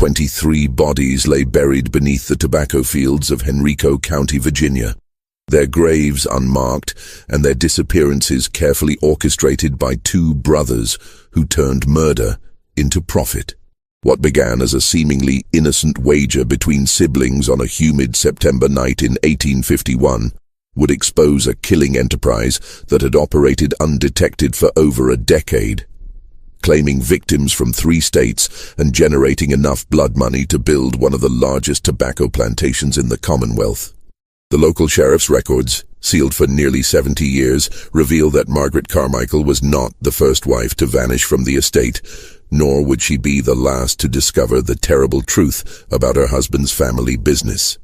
23 bodies lay buried beneath the tobacco fields of Henrico County, Virginia, their graves unmarked and their disappearances carefully orchestrated by two brothers who turned murder into profit. What began as a seemingly innocent wager between siblings on a humid September night in 1851 would expose a killing enterprise that had operated undetected for over a decade, claiming victims from 3 states and generating enough blood money to build one of the largest tobacco plantations in the Commonwealth. The local sheriff's records, sealed for nearly 70 years, reveal that Margaret Carmichael was not the first wife to vanish from the estate, nor would she be the last to discover the terrible truth about her husband's family business.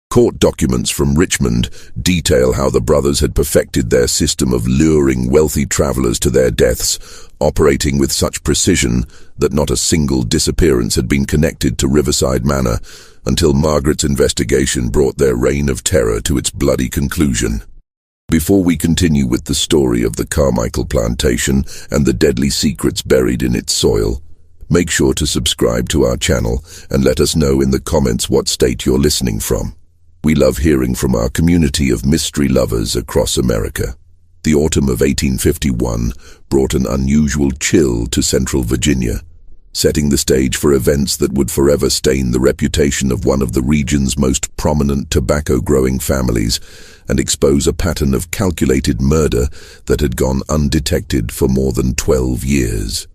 Court documents from Richmond detail how the brothers had perfected their system of luring wealthy travelers to their deaths, operating with such precision that not a single disappearance had been connected to Riverside Manor until Margaret's investigation brought their reign of terror to its bloody conclusion. Before we continue with the story of the Carmichael plantation and the deadly secrets buried in its soil, make sure to subscribe to our channel and let us know in the comments what state you're listening from. We love hearing from our community of mystery lovers across America. The autumn of 1851 brought an unusual chill to central Virginia, setting the stage for events that would forever stain the reputation of one of the region's most prominent tobacco-growing families and expose a pattern of calculated murder that had gone undetected for more than 12 years.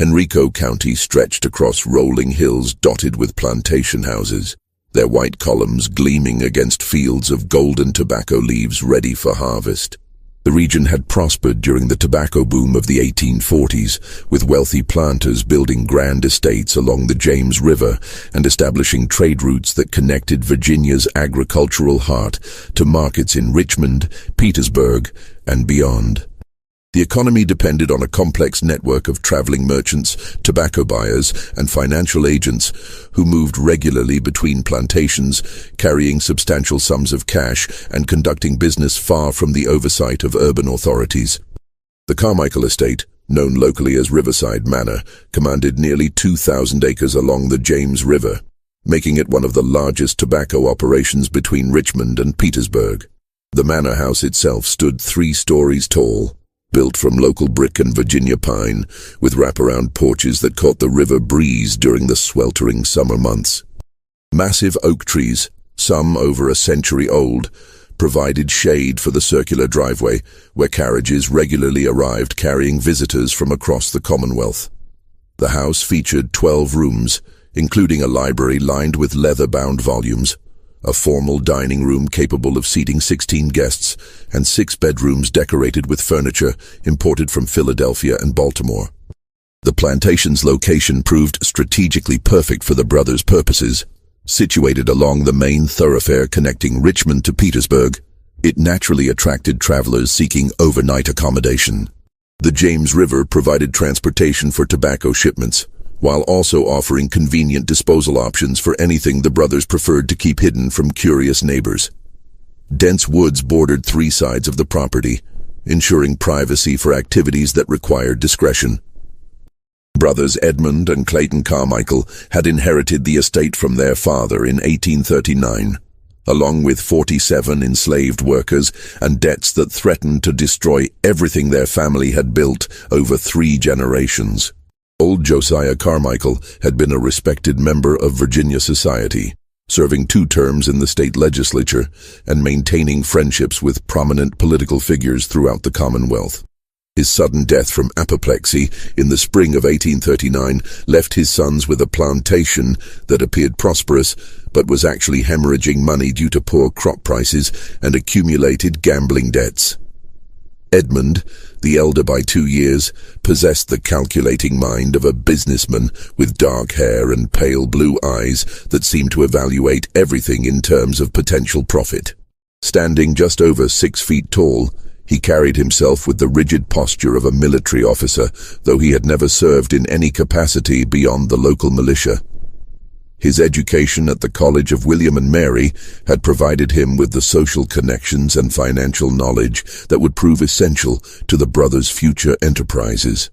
Henrico County stretched across rolling hills dotted with plantation houses, their white columns gleaming against fields of golden tobacco leaves ready for harvest. The region had prospered during the tobacco boom of the 1840s, with wealthy planters building grand estates along the James River and establishing trade routes that connected Virginia's agricultural heart to markets in Richmond, Petersburg, and beyond. The economy depended on a complex network of traveling merchants, tobacco buyers, and financial agents who moved regularly between plantations, carrying substantial sums of cash and conducting business far from the oversight of urban authorities. The Carmichael estate, known locally as Riverside Manor, commanded nearly 2,000 acres along the James River, making it one of the largest tobacco operations between Richmond and Petersburg. The manor house itself stood 3 stories tall, built from local brick and Virginia pine, with wraparound porches that caught the river breeze during the sweltering summer months. Massive oak trees, some over a century old, provided shade for the circular driveway, where carriages regularly arrived carrying visitors from across the Commonwealth. The house featured 12 rooms, including a library lined with leather-bound volumes, a formal dining room capable of seating 16 guests, and 6 bedrooms decorated with furniture imported from Philadelphia and Baltimore. The plantation's location proved strategically perfect for the brothers' purposes. Situated along the main thoroughfare connecting Richmond to Petersburg, it naturally attracted travelers seeking overnight accommodation. The James River provided transportation for tobacco shipments, while also offering convenient disposal options for anything the brothers preferred to keep hidden from curious neighbors. Dense woods bordered 3 sides of the property, ensuring privacy for activities that required discretion. Brothers Edmund and Clayton Carmichael had inherited the estate from their father in 1839, along with 47 enslaved workers and debts that threatened to destroy everything their family had built over 3 generations. Old Josiah Carmichael had been a respected member of Virginia society, serving 2 terms in the state legislature and maintaining friendships with prominent political figures throughout the Commonwealth. His sudden death from apoplexy in the spring of 1839 left his sons with a plantation that appeared prosperous but was actually hemorrhaging money due to poor crop prices and accumulated gambling debts. Edmund, the elder by 2 years, possessed the calculating mind of a businessman with dark hair and pale blue eyes that seemed to evaluate everything in terms of potential profit. Standing just over 6 feet tall, he carried himself with the rigid posture of a military officer, though he had never served in any capacity beyond the local militia. His education at the College of William and Mary had provided him with the social connections and financial knowledge that would prove essential to the brothers' future enterprises.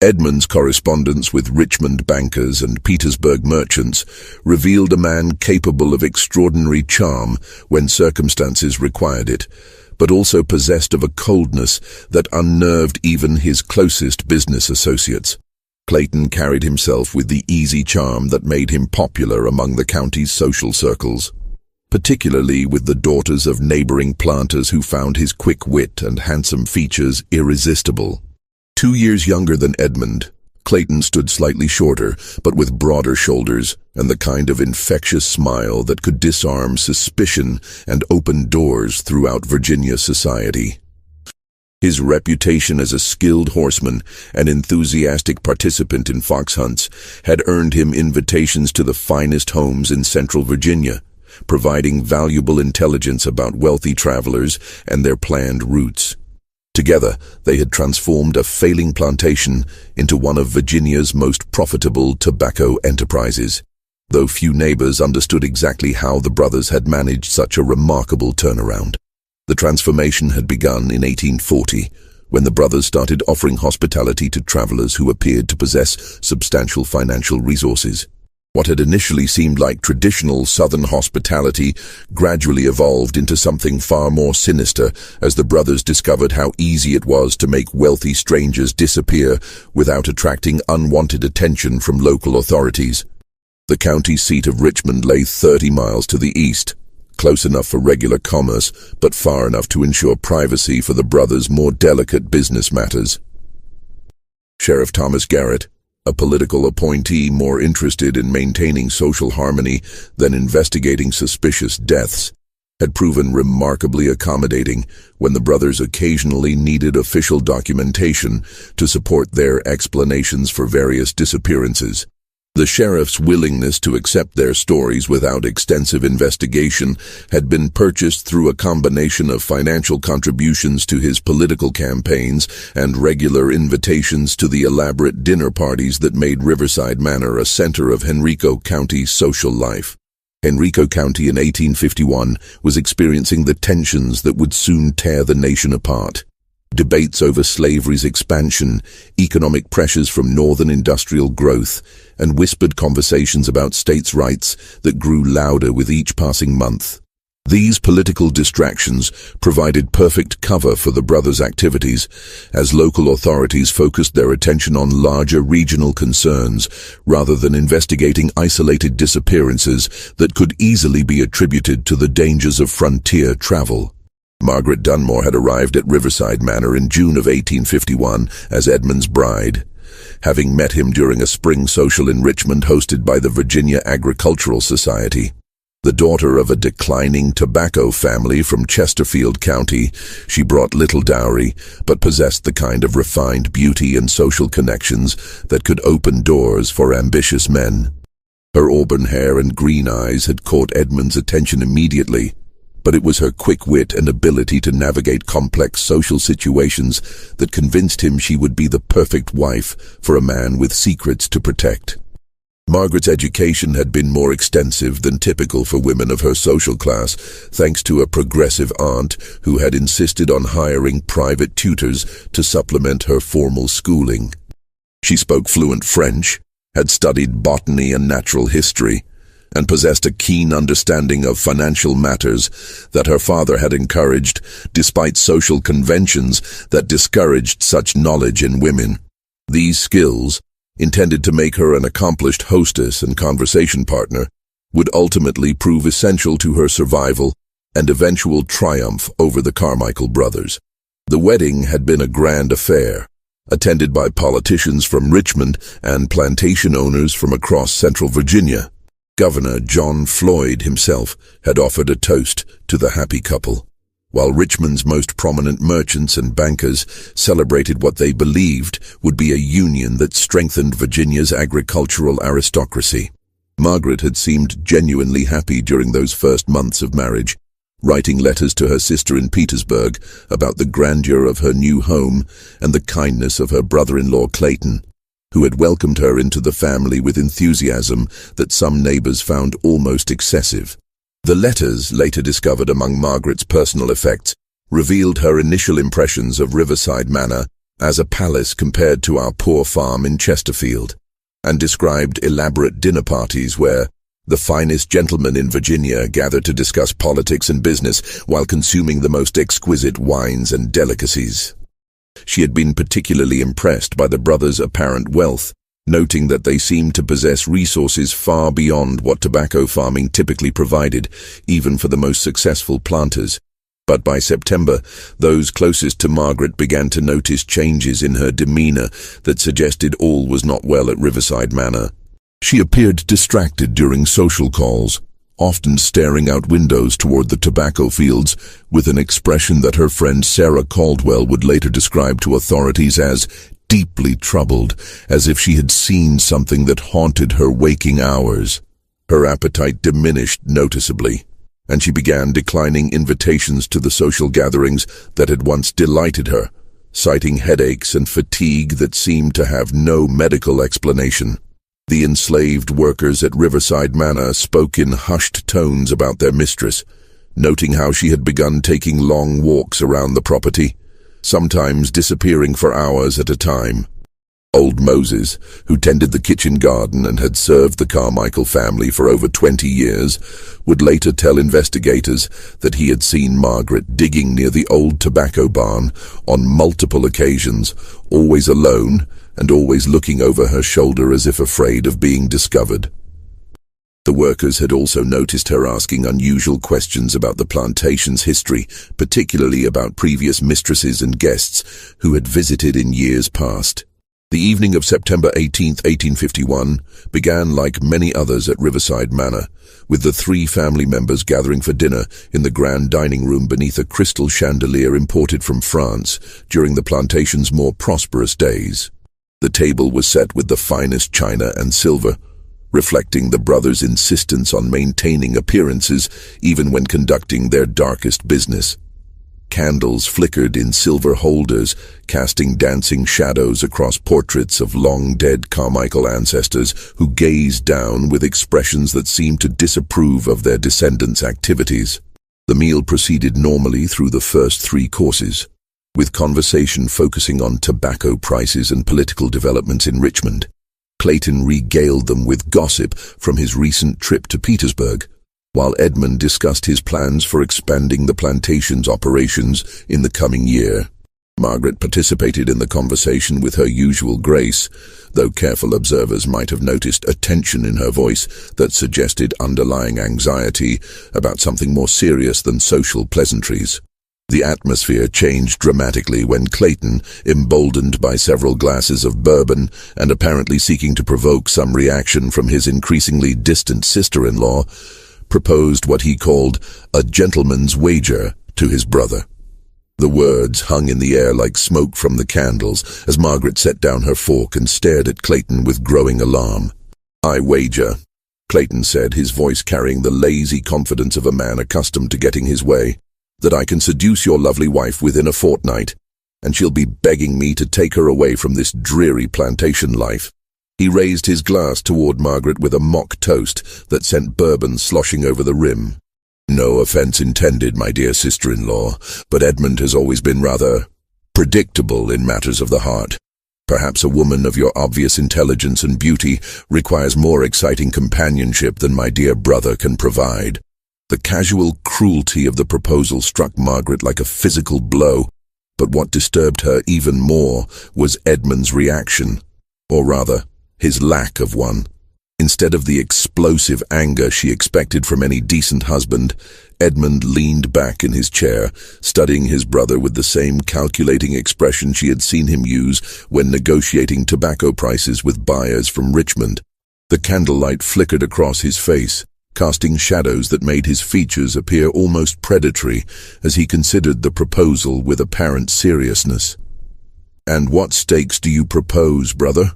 Edmund's correspondence with Richmond bankers and Petersburg merchants revealed a man capable of extraordinary charm when circumstances required it, but also possessed of a coldness that unnerved even his closest business associates. Clayton carried himself with the easy charm that made him popular among the county's social circles, particularly with the daughters of neighboring planters who found his quick wit and handsome features irresistible. 2 years younger than Edmund, Clayton stood slightly shorter, but with broader shoulders and the kind of infectious smile that could disarm suspicion and open doors throughout Virginia society. His reputation as a skilled horseman and enthusiastic participant in fox hunts had earned him invitations to the finest homes in central Virginia, providing valuable intelligence about wealthy travelers and their planned routes. Together, they had transformed a failing plantation into one of Virginia's most profitable tobacco enterprises, though few neighbors understood exactly how the brothers had managed such a remarkable turnaround. The transformation had begun in 1840, when the brothers started offering hospitality to travelers who appeared to possess substantial financial resources. What had initially seemed like traditional Southern hospitality gradually evolved into something far more sinister as the brothers discovered how easy it was to make wealthy strangers disappear without attracting unwanted attention from local authorities. The county seat of Richmond lay 30 miles to the east, close enough for regular commerce, but far enough to ensure privacy for the brothers' more delicate business matters. Sheriff Thomas Garrett, a political appointee more interested in maintaining social harmony than investigating suspicious deaths, had proven remarkably accommodating when the brothers occasionally needed official documentation to support their explanations for various disappearances. The sheriff's willingness to accept their stories without extensive investigation had been purchased through a combination of financial contributions to his political campaigns and regular invitations to the elaborate dinner parties that made Riverside Manor a center of Henrico County's social life. Henrico County in 1851 was experiencing the tensions that would soon tear the nation apart. Debates over slavery's expansion, economic pressures from northern industrial growth, and whispered conversations about states' rights that grew louder with each passing month. These political distractions provided perfect cover for the brothers' activities, as local authorities focused their attention on larger regional concerns rather than investigating isolated disappearances that could easily be attributed to the dangers of frontier travel. Margaret Dunmore had arrived at Riverside Manor in June of 1851 as Edmund's bride, having met him during a spring social in Richmond hosted by the Virginia Agricultural Society. The daughter of a declining tobacco family from Chesterfield County, she brought little dowry, but possessed the kind of refined beauty and social connections that could open doors for ambitious men. Her auburn hair and green eyes had caught Edmund's attention immediately, but it was her quick wit and ability to navigate complex social situations that convinced him she would be the perfect wife for a man with secrets to protect. Margaret's education had been more extensive than typical for women of her social class, thanks to a progressive aunt who had insisted on hiring private tutors to supplement her formal schooling. She spoke fluent French, had studied botany and natural history, and possessed a keen understanding of financial matters that her father had encouraged, despite social conventions that discouraged such knowledge in women. These skills, intended to make her an accomplished hostess and conversation partner, would ultimately prove essential to her survival and eventual triumph over the Carmichael brothers. The wedding had been a grand affair, attended by politicians from Richmond and plantation owners from across central Virginia. Governor John Floyd himself had offered a toast to the happy couple, while Richmond's most prominent merchants and bankers celebrated what they believed would be a union that strengthened Virginia's agricultural aristocracy. Margaret had seemed genuinely happy during those first months of marriage, writing letters to her sister in Petersburg about the grandeur of her new home and the kindness of her brother-in-law Clayton, who had welcomed her into the family with enthusiasm that some neighbors found almost excessive. The letters, later discovered among Margaret's personal effects, revealed her initial impressions of Riverside Manor as a palace compared to our poor farm in Chesterfield, and described elaborate dinner parties where the finest gentlemen in Virginia gathered to discuss politics and business while consuming the most exquisite wines and delicacies. She had been particularly impressed by the brothers' apparent wealth, noting that they seemed to possess resources far beyond what tobacco farming typically provided, even for the most successful planters. But by September, those closest to Margaret began to notice changes in her demeanor that suggested all was not well at Riverside Manor. She appeared distracted during social calls, often staring out windows toward the tobacco fields with an expression that her friend Sarah Caldwell would later describe to authorities as deeply troubled, as if she had seen something that haunted her waking hours. Her appetite diminished noticeably, and she began declining invitations to the social gatherings that had once delighted her, citing headaches and fatigue that seemed to have no medical explanation. The enslaved workers at Riverside Manor spoke in hushed tones about their mistress, noting how she had begun taking long walks around the property, sometimes disappearing for hours at a time. Old Moses, who tended the kitchen garden and had served the Carmichael family for over 20 years, would later tell investigators that he had seen Margaret digging near the old tobacco barn on multiple occasions, always alone and always looking over her shoulder as if afraid of being discovered. The workers had also noticed her asking unusual questions about the plantation's history, particularly about previous mistresses and guests who had visited in years past. The evening of September 18, 1851, began like many others at Riverside Manor, with the three family members gathering for dinner in the grand dining room beneath a crystal chandelier imported from France during the plantation's more prosperous days. The table was set with the finest china and silver, reflecting the brothers' insistence on maintaining appearances even when conducting their darkest business. Candles flickered in silver holders, casting dancing shadows across portraits of long-dead Carmichael ancestors who gazed down with expressions that seemed to disapprove of their descendants' activities. The meal proceeded normally through the first 3 courses, with conversation focusing on tobacco prices and political developments in Richmond. Clayton regaled them with gossip from his recent trip to Petersburg, while Edmund discussed his plans for expanding the plantation's operations in the coming year. Margaret participated in the conversation with her usual grace, though careful observers might have noticed a tension in her voice that suggested underlying anxiety about something more serious than social pleasantries. The atmosphere changed dramatically when Clayton, emboldened by several glasses of bourbon and apparently seeking to provoke some reaction from his increasingly distant sister-in-law, proposed what he called a gentleman's wager to his brother. The words hung in the air like smoke from the candles as Margaret set down her fork and stared at Clayton with growing alarm. "I wager," Clayton said, his voice carrying the lazy confidence of a man accustomed to getting his way, "that I can seduce your lovely wife within a fortnight, and she'll be begging me to take her away from this dreary plantation life." He raised his glass toward Margaret with a mock toast that sent bourbon sloshing over the rim. "No offense intended, my dear sister-in-law, but Edmund has always been rather predictable in matters of the heart. Perhaps a woman of your obvious intelligence and beauty requires more exciting companionship than my dear brother can provide." The casual cruelty of the proposal struck Margaret like a physical blow, but what disturbed her even more was Edmund's reaction, or rather, his lack of one. Instead of the explosive anger she expected from any decent husband, Edmund leaned back in his chair, studying his brother with the same calculating expression she had seen him use when negotiating tobacco prices with buyers from Richmond. The candlelight flickered across his face, casting shadows that made his features appear almost predatory as he considered the proposal with apparent seriousness. "And what stakes do you propose, brother?"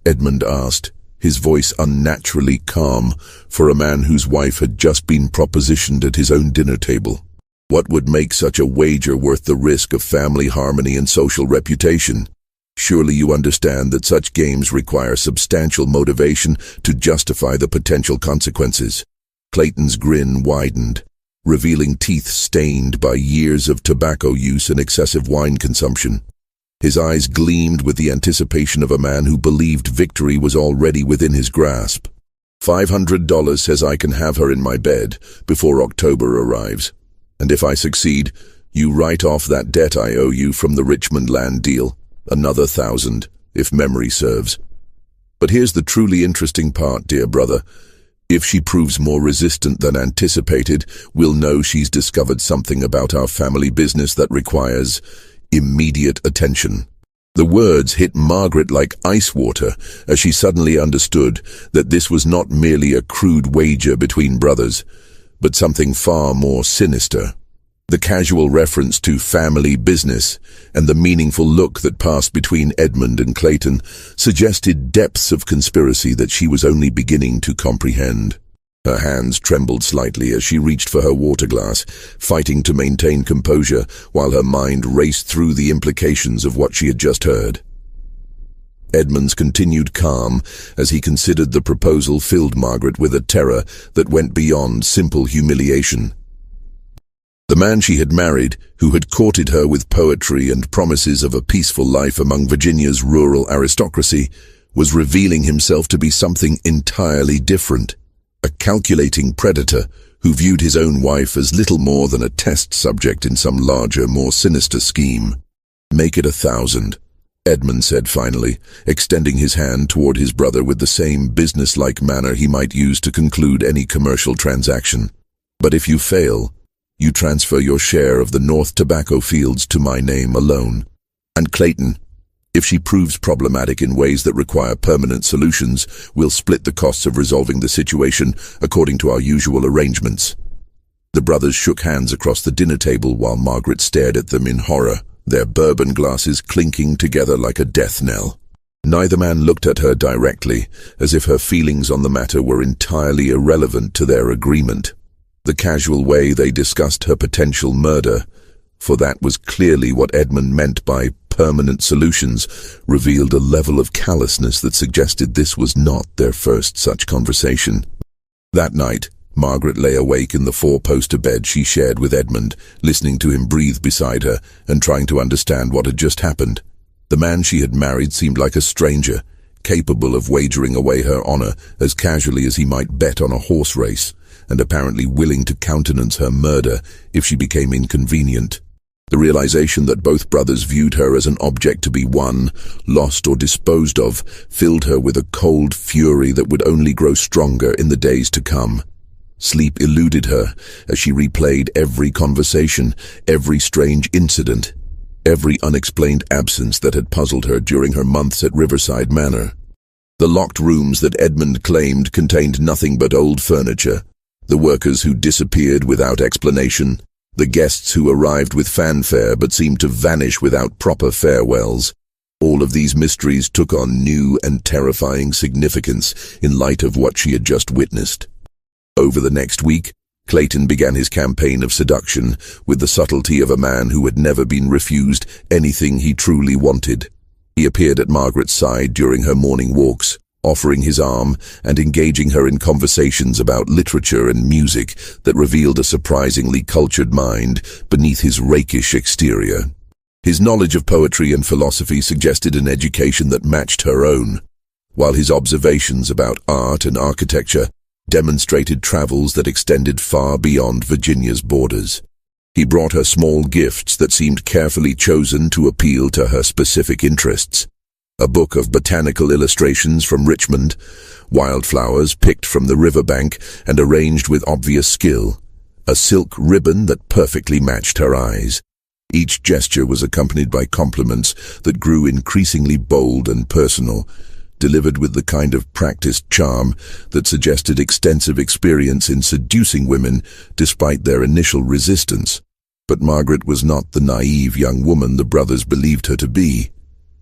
Edmund asked, his voice unnaturally calm for a man whose wife had just been propositioned at his own dinner table. "What would make such a wager worth the risk of family harmony and social reputation? Surely you understand that such games require substantial motivation to justify the potential consequences." Clayton's grin widened, revealing teeth stained by years of tobacco use and excessive wine consumption. His eyes gleamed with the anticipation of a man who believed victory was already within his grasp. $500 says I can have her in my bed before October arrives. And if I succeed, you write off that debt I owe you from the Richmond land deal. Another 1,000, if memory serves. But here's the truly interesting part, dear brother. If she proves more resistant than anticipated, we'll know she's discovered something about our family business that requires immediate attention. The words hit Margaret like ice water as she suddenly understood that this was not merely a crude wager between brothers, but something far more sinister. The casual reference to family business and the meaningful look that passed between Edmund and Clayton suggested depths of conspiracy that she was only beginning to comprehend. Her hands trembled slightly as she reached for her water glass, fighting to maintain composure while her mind raced through the implications of what she had just heard. Edmund's continued calm as he considered the proposal filled Margaret with a terror that went beyond simple humiliation. The man she had married, who had courted her with poetry and promises of a peaceful life among Virginia's rural aristocracy, was revealing himself to be something entirely different. A calculating predator who viewed his own wife as little more than a test subject in some larger, more sinister scheme. "Make it 1,000, Edmund said finally, extending his hand toward his brother with the same business-like manner he might use to conclude any commercial transaction. "But if you fail, you transfer your share of the North tobacco fields to my name alone. And Clayton, if she proves problematic in ways that require permanent solutions, we'll split the costs of resolving the situation according to our usual arrangements." The brothers shook hands across the dinner table while Margaret stared at them in horror, their bourbon glasses clinking together like a death knell. Neither man looked at her directly, as if her feelings on the matter were entirely irrelevant to their agreement. The casual way they discussed her potential murder, for that was clearly what Edmund meant by permanent solutions, revealed a level of callousness that suggested this was not their first such conversation. That night, Margaret lay awake in the four-poster bed she shared with Edmund, listening to him breathe beside her and trying to understand what had just happened. The man she had married seemed like a stranger, capable of wagering away her honor as casually as he might bet on a horse race, and apparently willing to countenance her murder if she became inconvenient. The realization that both brothers viewed her as an object to be won, lost or disposed of filled her with a cold fury that would only grow stronger in the days to come. Sleep eluded her as she replayed every conversation, every strange incident, every unexplained absence that had puzzled her during her months at Riverside Manor. The locked rooms that Edmund claimed contained nothing but old furniture, the workers who disappeared without explanation, the guests who arrived with fanfare but seemed to vanish without proper farewells. All of these mysteries took on new and terrifying significance in light of what she had just witnessed. Over the next week, Clayton began his campaign of seduction with the subtlety of a man who had never been refused anything he truly wanted. He appeared at Margaret's side during her morning walks, offering his arm and engaging her in conversations about literature and music that revealed a surprisingly cultured mind beneath his rakish exterior. His knowledge of poetry and philosophy suggested an education that matched her own, while his observations about art and architecture demonstrated travels that extended far beyond Virginia's borders. He brought her small gifts that seemed carefully chosen to appeal to her specific interests. A book of botanical illustrations from Richmond, wildflowers picked from the riverbank and arranged with obvious skill, a silk ribbon that perfectly matched her eyes. Each gesture was accompanied by compliments that grew increasingly bold and personal, delivered with the kind of practiced charm that suggested extensive experience in seducing women despite their initial resistance. But Margaret was not the naive young woman the brothers believed her to be.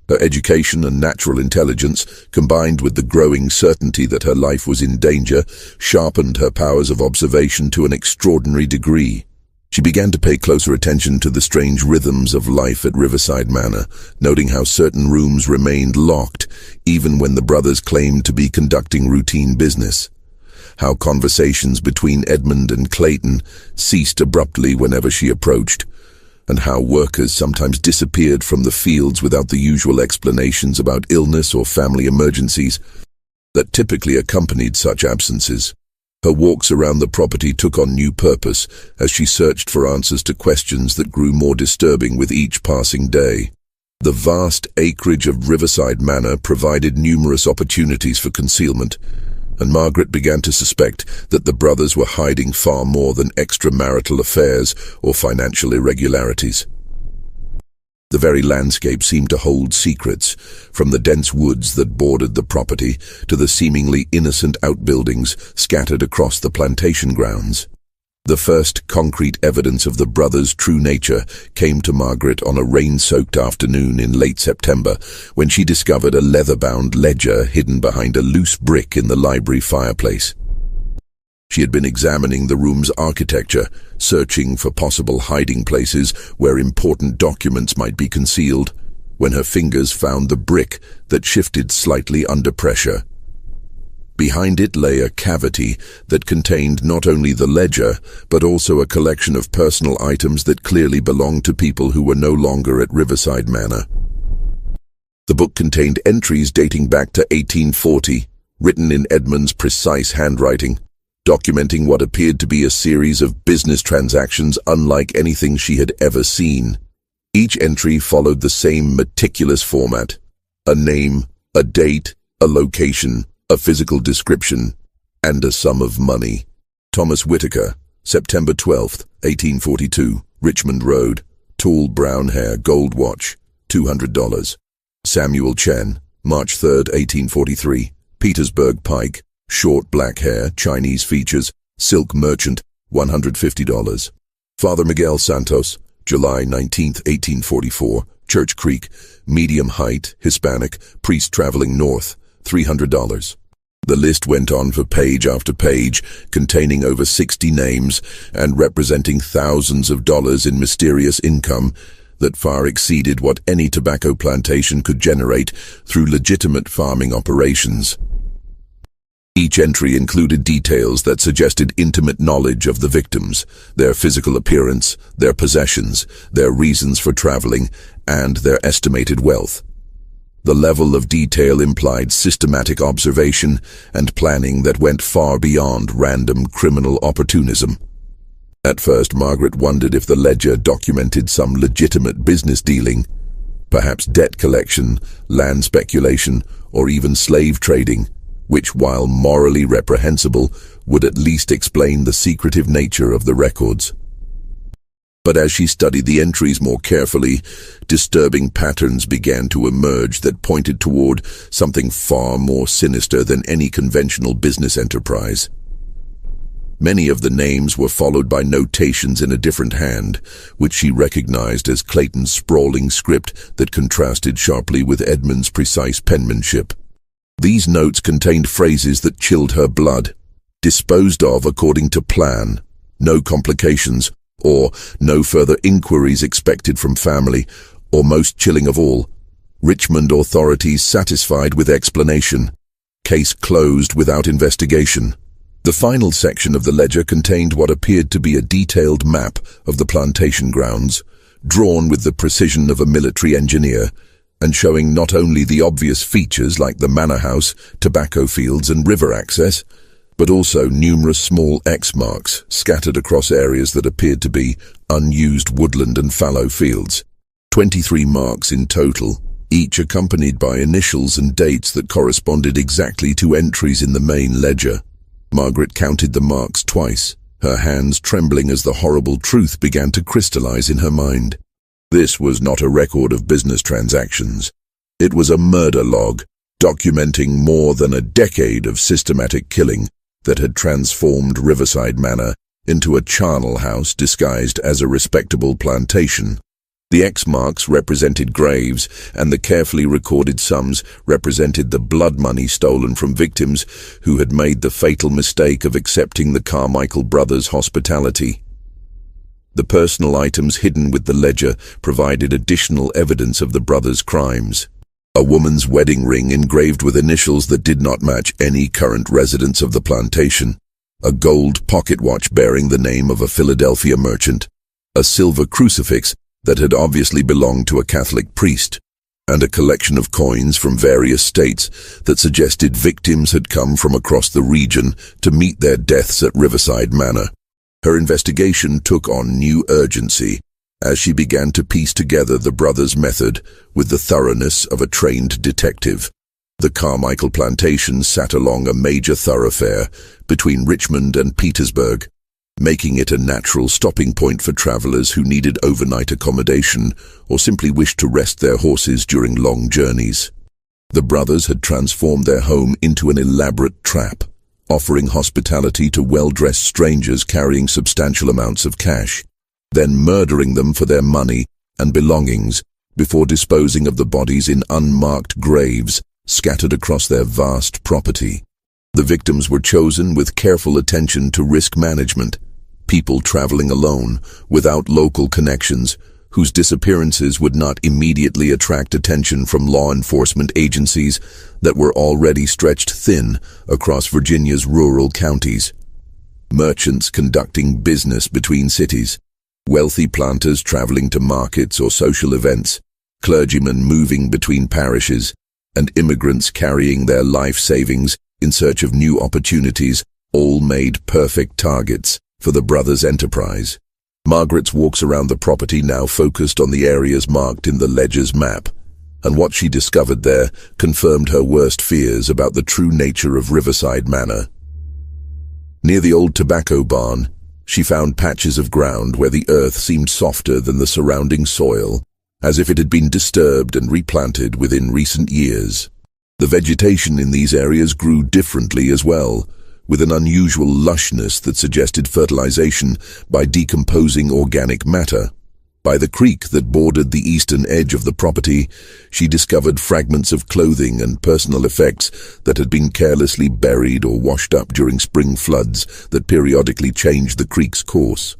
Her education and natural intelligence, combined with the growing certainty that her life was in danger, sharpened her powers of observation to an extraordinary degree. She began to pay closer attention to the strange rhythms of life at Riverside Manor, noting how certain rooms remained locked, even when the brothers claimed to be conducting routine business. How conversations between Edmund and Clayton ceased abruptly whenever she approached, and how workers sometimes disappeared from the fields without the usual explanations about illness or family emergencies that typically accompanied such absences. Her walks around the property took on new purpose as she searched for answers to questions that grew more disturbing with each passing day. The vast acreage of Riverside Manor provided numerous opportunities for concealment, and Margaret began to suspect that the brothers were hiding far more than extramarital affairs or financial irregularities. The very landscape seemed to hold secrets, from the dense woods that bordered the property to the seemingly innocent outbuildings scattered across the plantation grounds. The first concrete evidence of the brothers' true nature came to Margaret on a rain-soaked afternoon in late September, when she discovered a leather-bound ledger hidden behind a loose brick in the library fireplace. She had been examining the room's architecture, searching for possible hiding places where important documents might be concealed, when her fingers found the brick that shifted slightly under pressure. Behind it lay a cavity that contained not only the ledger, but also a collection of personal items that clearly belonged to people who were no longer at Riverside Manor. The book contained entries dating back to 1840, written in Edmund's precise handwriting, documenting what appeared to be a series of business transactions unlike anything she had ever seen. Each entry followed the same meticulous format: a name, a date, a location, a physical description, and a sum of money. Thomas Whitaker, September 12, 1842, Richmond Road, tall brown hair, gold watch, $200. Samuel Chen, March 3, 1843, Petersburg Pike, short black hair, Chinese features, silk merchant, $150. Father Miguel Santos, July 19, 1844, Church Creek, medium height, Hispanic, priest traveling north, $300. The list went on for page after page, containing over 60 names and representing thousands of dollars in mysterious income that far exceeded what any tobacco plantation could generate through legitimate farming operations. Each entry included details that suggested intimate knowledge of the victims, their physical appearance, their possessions, their reasons for traveling, and their estimated wealth. The level of detail implied systematic observation and planning that went far beyond random criminal opportunism. At first, Margaret wondered if the ledger documented some legitimate business dealing, perhaps debt collection, land speculation, or even slave trading, which, while morally reprehensible, would at least explain the secretive nature of the records. But as she studied the entries more carefully, disturbing patterns began to emerge that pointed toward something far more sinister than any conventional business enterprise. Many of the names were followed by notations in a different hand, which she recognized as Clayton's sprawling script that contrasted sharply with Edmund's precise penmanship. These notes contained phrases that chilled her blood: disposed of according to plan, no complications, or no further inquiries expected from family, or most chilling of all, Richmond authorities satisfied with explanation, case closed without investigation. The final section of the ledger contained what appeared to be a detailed map of the plantation grounds, drawn with the precision of a military engineer, and showing not only the obvious features like the manor house, tobacco fields, and river access, but also numerous small X marks scattered across areas that appeared to be unused woodland and fallow fields. 23 marks in total, each accompanied by initials and dates that corresponded exactly to entries in the main ledger. Margaret counted the marks twice, her hands trembling as the horrible truth began to crystallize in her mind. This was not a record of business transactions. It was a murder log, documenting more than a decade of systematic killing that had transformed Riverside Manor into a charnel house disguised as a respectable plantation. The X marks represented graves, and the carefully recorded sums represented the blood money stolen from victims who had made the fatal mistake of accepting the Carmichael brothers' hospitality. The personal items hidden with the ledger provided additional evidence of the brothers' crimes. A woman's wedding ring engraved with initials that did not match any current residents of the plantation, a gold pocket watch bearing the name of a Philadelphia merchant, a silver crucifix that had obviously belonged to a Catholic priest, and a collection of coins from various states that suggested victims had come from across the region to meet their deaths at Riverside Manor. Her investigation took on new urgency as she began to piece together the brothers' method with the thoroughness of a trained detective. The Carmichael plantation sat along a major thoroughfare between Richmond and Petersburg, making it a natural stopping point for travelers who needed overnight accommodation or simply wished to rest their horses during long journeys. The brothers had transformed their home into an elaborate trap, offering hospitality to well-dressed strangers carrying substantial amounts of cash, then murdering them for their money and belongings before disposing of the bodies in unmarked graves scattered across their vast property. The victims were chosen with careful attention to risk management, people traveling alone, without local connections, whose disappearances would not immediately attract attention from law enforcement agencies that were already stretched thin across Virginia's rural counties. Merchants conducting business between cities, wealthy planters traveling to markets or social events, clergymen moving between parishes, and immigrants carrying their life savings in search of new opportunities, all made perfect targets for the brothers' enterprise. Margaret's walks around the property now focused on the areas marked in the ledger's map, and what she discovered there confirmed her worst fears about the true nature of Riverside Manor. Near the old tobacco barn, she found patches of ground where the earth seemed softer than the surrounding soil, as if it had been disturbed and replanted within recent years. The vegetation in these areas grew differently as well, with an unusual lushness that suggested fertilization by decomposing organic matter. By the creek that bordered the eastern edge of the property, she discovered fragments of clothing and personal effects that had been carelessly buried or washed up during spring floods that periodically changed the creek's course.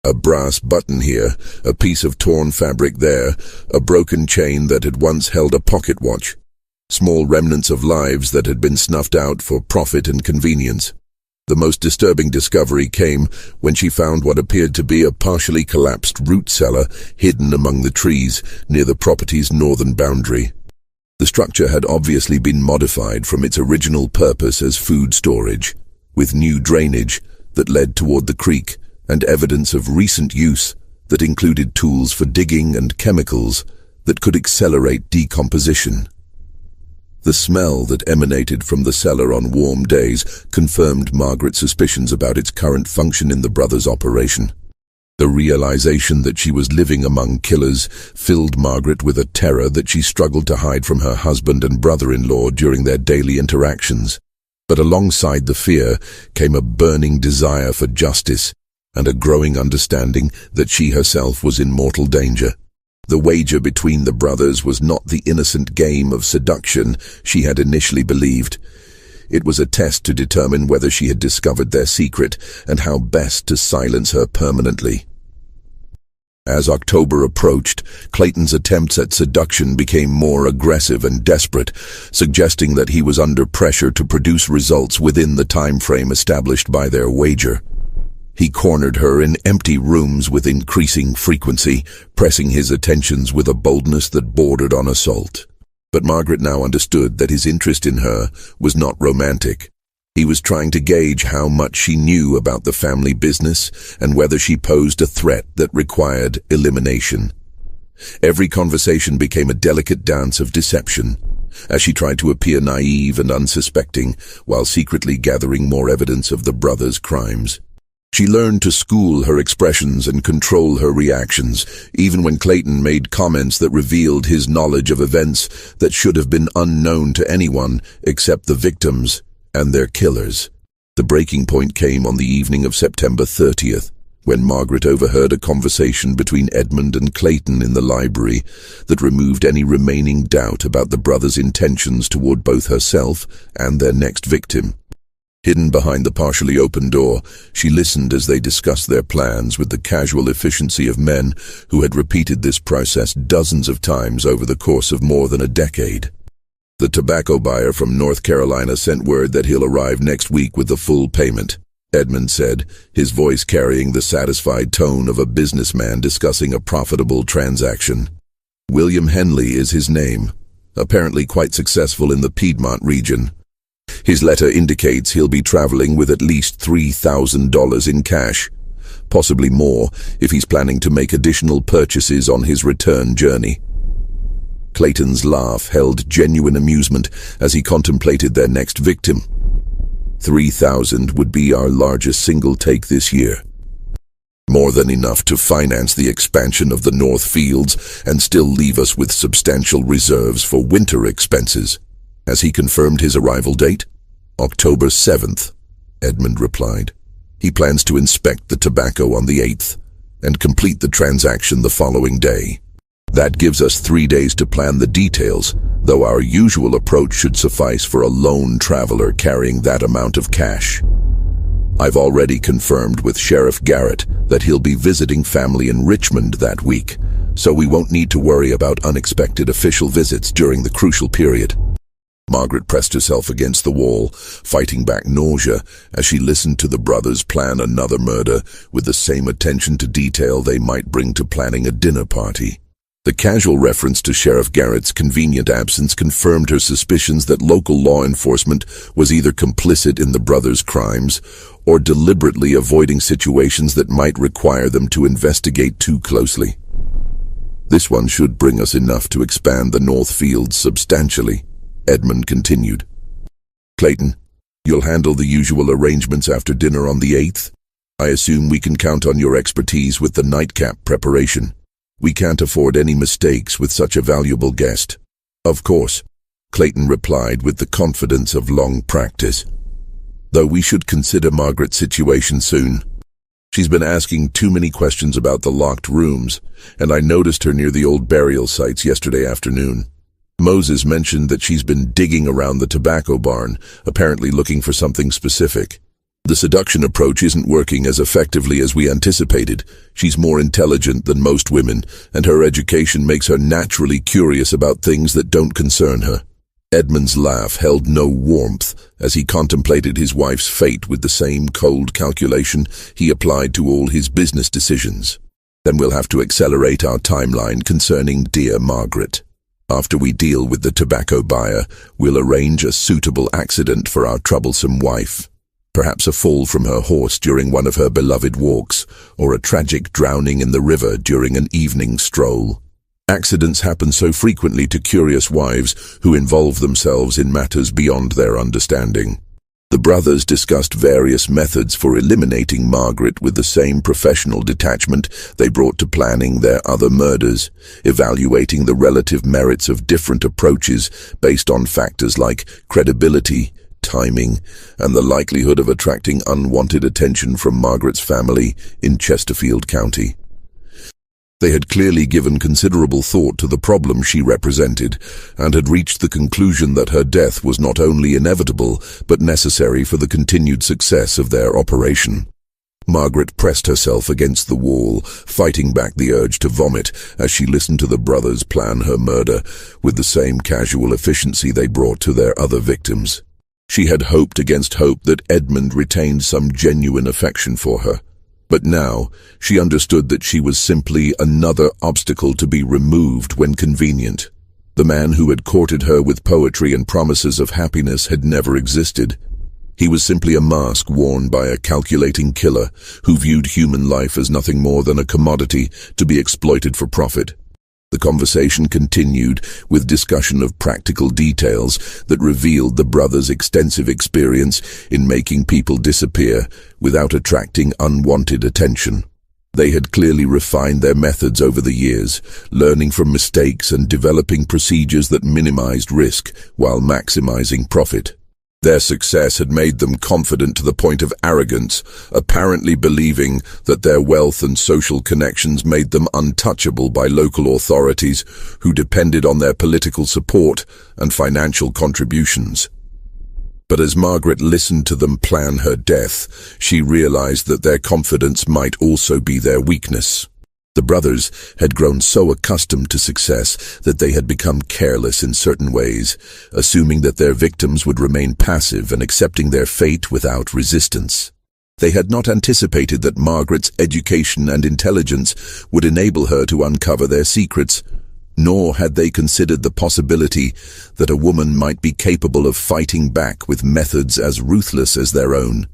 A brass button here, a piece of torn fabric there, a broken chain that had once held a pocket watch. Small remnants of lives that had been snuffed out for profit and convenience. The most disturbing discovery came when she found what appeared to be a partially collapsed root cellar hidden among the trees near the property's northern boundary. The structure had obviously been modified from its original purpose as food storage, with new drainage that led toward the creek and evidence of recent use that included tools for digging and chemicals that could accelerate decomposition. The smell that emanated from the cellar on warm days confirmed Margaret's suspicions about its current function in the brothers' operation. The realization that she was living among killers filled Margaret with a terror that she struggled to hide from her husband and brother-in-law during their daily interactions. But alongside the fear came a burning desire for justice and a growing understanding that she herself was in mortal danger. The wager between the brothers was not the innocent game of seduction she had initially believed. It was a test to determine whether she had discovered their secret and how best to silence her permanently. As October approached, Clayton's attempts at seduction became more aggressive and desperate, suggesting that he was under pressure to produce results within the time frame established by their wager. He cornered her in empty rooms with increasing frequency, pressing his attentions with a boldness that bordered on assault. But Margaret now understood that his interest in her was not romantic. He was trying to gauge how much she knew about the family business and whether she posed a threat that required elimination. Every conversation became a delicate dance of deception, as she tried to appear naive and unsuspecting while secretly gathering more evidence of the brothers' crimes. She learned to school her expressions and control her reactions, even when Clayton made comments that revealed his knowledge of events that should have been unknown to anyone except the victims and their killers. The breaking point came on the evening of September 30th, when Margaret overheard a conversation between Edmund and Clayton in the library that removed any remaining doubt about the brothers' intentions toward both herself and their next victim. Hidden behind the partially open door, she listened as they discussed their plans with the casual efficiency of men who had repeated this process dozens of times over the course of more than a decade. The tobacco buyer from North Carolina sent word that he'll arrive next week with the full payment. Edmund said, his voice carrying the satisfied tone of a businessman discussing a profitable transaction. William Henley is his name, apparently quite successful in the Piedmont region. His letter indicates he'll be traveling with at least $3,000 in cash, possibly more if he's planning to make additional purchases on his return journey. Clayton's laugh held genuine amusement as he contemplated their next victim. 3,000 would be our largest single take this year. More than enough to finance the expansion of the North Fields and still leave us with substantial reserves for winter expenses. Has he confirmed his arrival date? October 7th, Edmund replied. He plans to inspect the tobacco on the 8th and complete the transaction the following day. That gives us 3 days to plan the details, though our usual approach should suffice for a lone traveler carrying that amount of cash. I've already confirmed with Sheriff Garrett that he'll be visiting family in Richmond that week, so we won't need to worry about unexpected official visits during the crucial period. Margaret pressed herself against the wall, fighting back nausea as she listened to the brothers plan another murder with the same attention to detail they might bring to planning a dinner party. The casual reference to Sheriff Garrett's convenient absence confirmed her suspicions that local law enforcement was either complicit in the brothers' crimes or deliberately avoiding situations that might require them to investigate too closely. This one should bring us enough to expand the North Fields substantially, Edmund continued. Clayton, you'll handle the usual arrangements after dinner on the 8th? I assume we can count on your expertise with the nightcap preparation. We can't afford any mistakes with such a valuable guest. Of course, Clayton replied with the confidence of long practice. Though we should consider Margaret's situation soon. She's been asking too many questions about the locked rooms, and I noticed her near the old burial sites yesterday afternoon. Moses mentioned that she's been digging around the tobacco barn, apparently looking for something specific. The seduction approach isn't working as effectively as we anticipated. She's more intelligent than most women, and her education makes her naturally curious about things that don't concern her. Edmund's laugh held no warmth as he contemplated his wife's fate with the same cold calculation he applied to all his business decisions. Then we'll have to accelerate our timeline concerning dear Margaret. After we deal with the tobacco buyer, we'll arrange a suitable accident for our troublesome wife. Perhaps a fall from her horse during one of her beloved walks, or a tragic drowning in the river during an evening stroll. Accidents happen so frequently to curious wives who involve themselves in matters beyond their understanding. The brothers discussed various methods for eliminating Margaret with the same professional detachment they brought to planning their other murders, evaluating the relative merits of different approaches based on factors like credibility, timing, and the likelihood of attracting unwanted attention from Margaret's family in Chesterfield County. They had clearly given considerable thought to the problem she represented, and had reached the conclusion that her death was not only inevitable, but necessary for the continued success of their operation. Margaret pressed herself against the wall, fighting back the urge to vomit as she listened to the brothers plan her murder with the same casual efficiency they brought to their other victims. She had hoped against hope that Edmund retained some genuine affection for her. But now, she understood that she was simply another obstacle to be removed when convenient. The man who had courted her with poetry and promises of happiness had never existed. He was simply a mask worn by a calculating killer who viewed human life as nothing more than a commodity to be exploited for profit. The conversation continued with discussion of practical details that revealed the brothers' extensive experience in making people disappear without attracting unwanted attention. They had clearly refined their methods over the years, learning from mistakes and developing procedures that minimized risk while maximizing profit. Their success had made them confident to the point of arrogance, apparently believing that their wealth and social connections made them untouchable by local authorities who depended on their political support and financial contributions. But as Margaret listened to them plan her death, she realized that their confidence might also be their weakness. The brothers had grown so accustomed to success that they had become careless in certain ways, assuming that their victims would remain passive and accepting their fate without resistance. They had not anticipated that Margaret's education and intelligence would enable her to uncover their secrets, nor had they considered the possibility that a woman might be capable of fighting back with methods as ruthless as their own.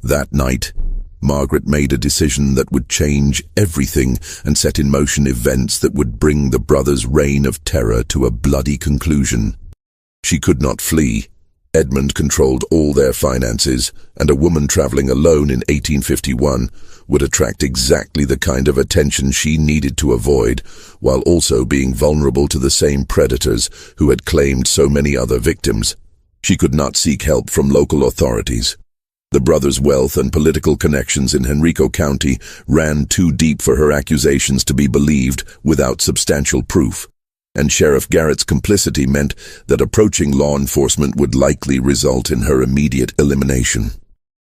That night, Margaret made a decision that would change everything and set in motion events that would bring the brothers' reign of terror to a bloody conclusion. She could not flee. Edmund controlled all their finances, and a woman traveling alone in 1851 would attract exactly the kind of attention she needed to avoid, while also being vulnerable to the same predators who had claimed so many other victims. She could not seek help from local authorities. The brothers' wealth and political connections in Henrico County ran too deep for her accusations to be believed without substantial proof, and Sheriff Garrett's complicity meant that approaching law enforcement would likely result in her immediate elimination.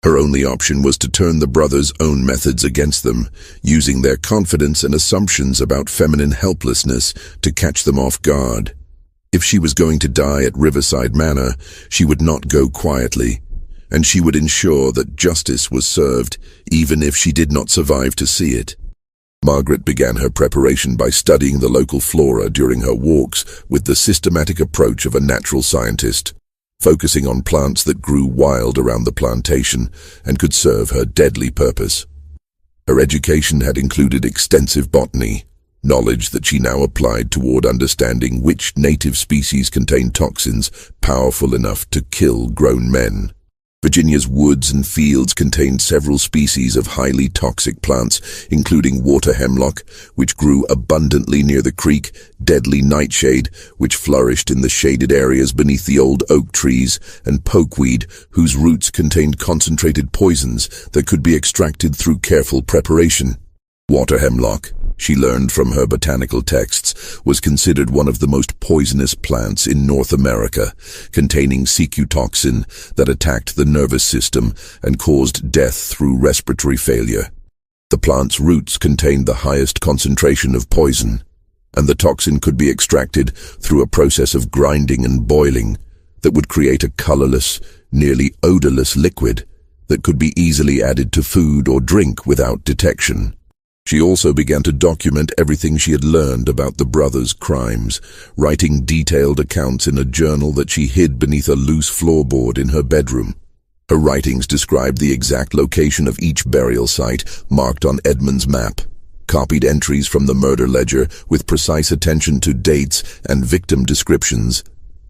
Her only option was to turn the brothers' own methods against them, using their confidence and assumptions about feminine helplessness to catch them off guard. If she was going to die at Riverside Manor, she would not go quietly, and she would ensure that justice was served, even if she did not survive to see it. Margaret began her preparation by studying the local flora during her walks with the systematic approach of a natural scientist, focusing on plants that grew wild around the plantation and could serve her deadly purpose. Her education had included extensive botany, knowledge that she now applied toward understanding which native species contained toxins powerful enough to kill grown men. Virginia's woods and fields contained several species of highly toxic plants, including water hemlock, which grew abundantly near the creek, deadly nightshade, which flourished in the shaded areas beneath the old oak trees, and pokeweed, whose roots contained concentrated poisons that could be extracted through careful preparation. Water hemlock, she learned from her botanical texts, was considered one of the most poisonous plants in North America, containing secutoxin that attacked the nervous system and caused death through respiratory failure. The plant's roots contained the highest concentration of poison, and the toxin could be extracted through a process of grinding and boiling that would create a colorless, nearly odorless liquid that could be easily added to food or drink without detection. She also began to document everything she had learned about the brothers' crimes, writing detailed accounts in a journal that she hid beneath a loose floorboard in her bedroom. Her writings described the exact location of each burial site, marked on Edmund's map, copied entries from the murder ledger with precise attention to dates and victim descriptions,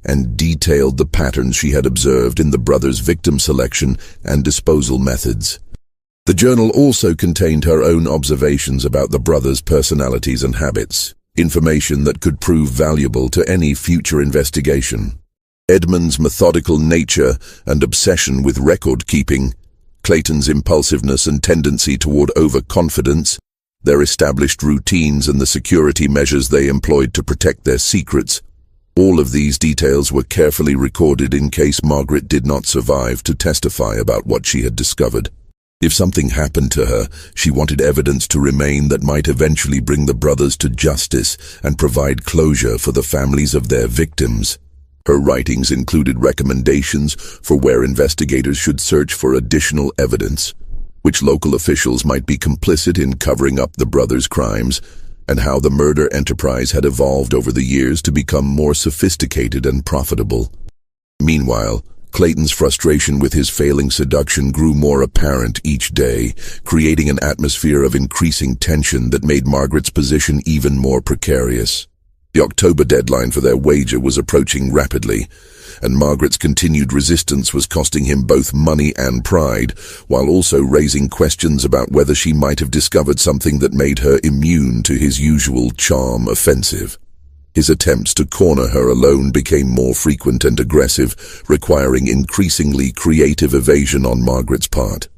and detailed the patterns she had observed in the brothers' victim selection and disposal methods. The journal also contained her own observations about the brothers' personalities and habits, information that could prove valuable to any future investigation. Edmund's methodical nature and obsession with record-keeping, Clayton's impulsiveness and tendency toward overconfidence, their established routines and the security measures they employed to protect their secrets, all of these details were carefully recorded in case Margaret did not survive to testify about what she had discovered. If something happened to her, she wanted evidence to remain that might eventually bring the brothers to justice and provide closure for the families of their victims. Her writings included recommendations for where investigators should search for additional evidence, which local officials might be complicit in covering up the brothers' crimes, and how the murder enterprise had evolved over the years to become more sophisticated and profitable. Meanwhile, Clayton's frustration with his failing seduction grew more apparent each day, creating an atmosphere of increasing tension that made Margaret's position even more precarious. The October deadline for their wager was approaching rapidly, and Margaret's continued resistance was costing him both money and pride, while also raising questions about whether she might have discovered something that made her immune to his usual charm offensive. His attempts to corner her alone became more frequent and aggressive, requiring increasingly creative evasion on Margaret's part.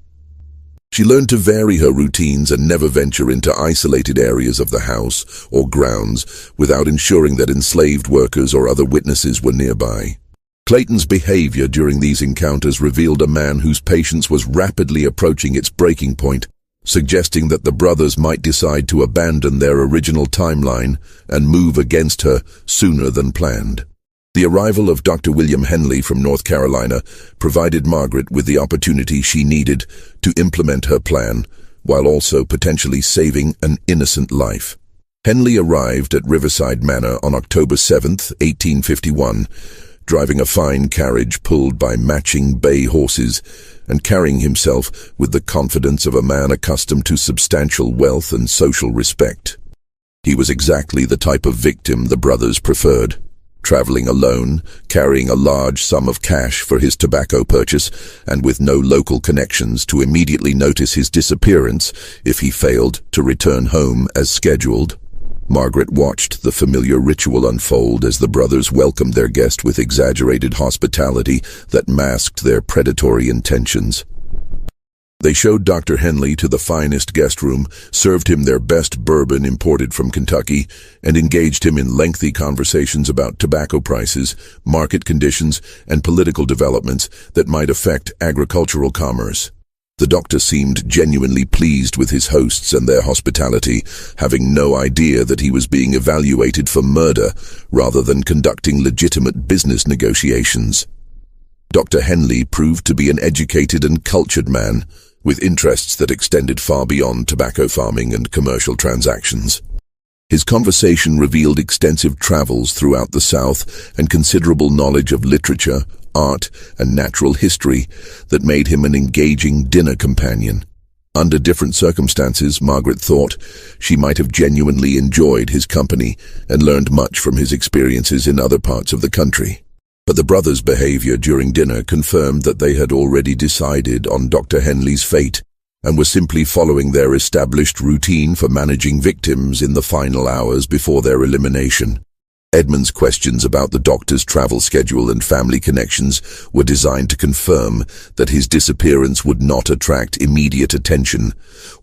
She learned to vary her routines and never venture into isolated areas of the house or grounds without ensuring that enslaved workers or other witnesses were nearby. Clayton's behavior during these encounters revealed a man whose patience was rapidly approaching its breaking point, suggesting that the brothers might decide to abandon their original timeline and move against her sooner than planned. The arrival of Dr. William Henley from North Carolina provided Margaret with the opportunity she needed to implement her plan, while also potentially saving an innocent life. Henley arrived at Riverside Manor on October 7, 1851, driving a fine carriage pulled by matching bay horses and carrying himself with the confidence of a man accustomed to substantial wealth and social respect. He was exactly the type of victim the brothers preferred. Traveling alone, carrying a large sum of cash for his tobacco purchase, and with no local connections to immediately notice his disappearance if he failed to return home as scheduled. Margaret watched the familiar ritual unfold as the brothers welcomed their guest with exaggerated hospitality that masked their predatory intentions. They showed Dr. Henley to the finest guest room, served him their best bourbon imported from Kentucky, and engaged him in lengthy conversations about tobacco prices, market conditions, and political developments that might affect agricultural commerce. The doctor seemed genuinely pleased with his hosts and their hospitality, having no idea that he was being evaluated for murder rather than conducting legitimate business negotiations. Dr. Henley proved to be an educated and cultured man, with interests that extended far beyond tobacco farming and commercial transactions. His conversation revealed extensive travels throughout the South and considerable knowledge of literature, art, and natural history that made him an engaging dinner companion. Under different circumstances, Margaret thought she might have genuinely enjoyed his company and learned much from his experiences in other parts of the country. But the brothers' behavior during dinner confirmed that they had already decided on Dr. Henley's fate and were simply following their established routine for managing victims in the final hours before their elimination. Edmund's questions about the doctor's travel schedule and family connections were designed to confirm that his disappearance would not attract immediate attention,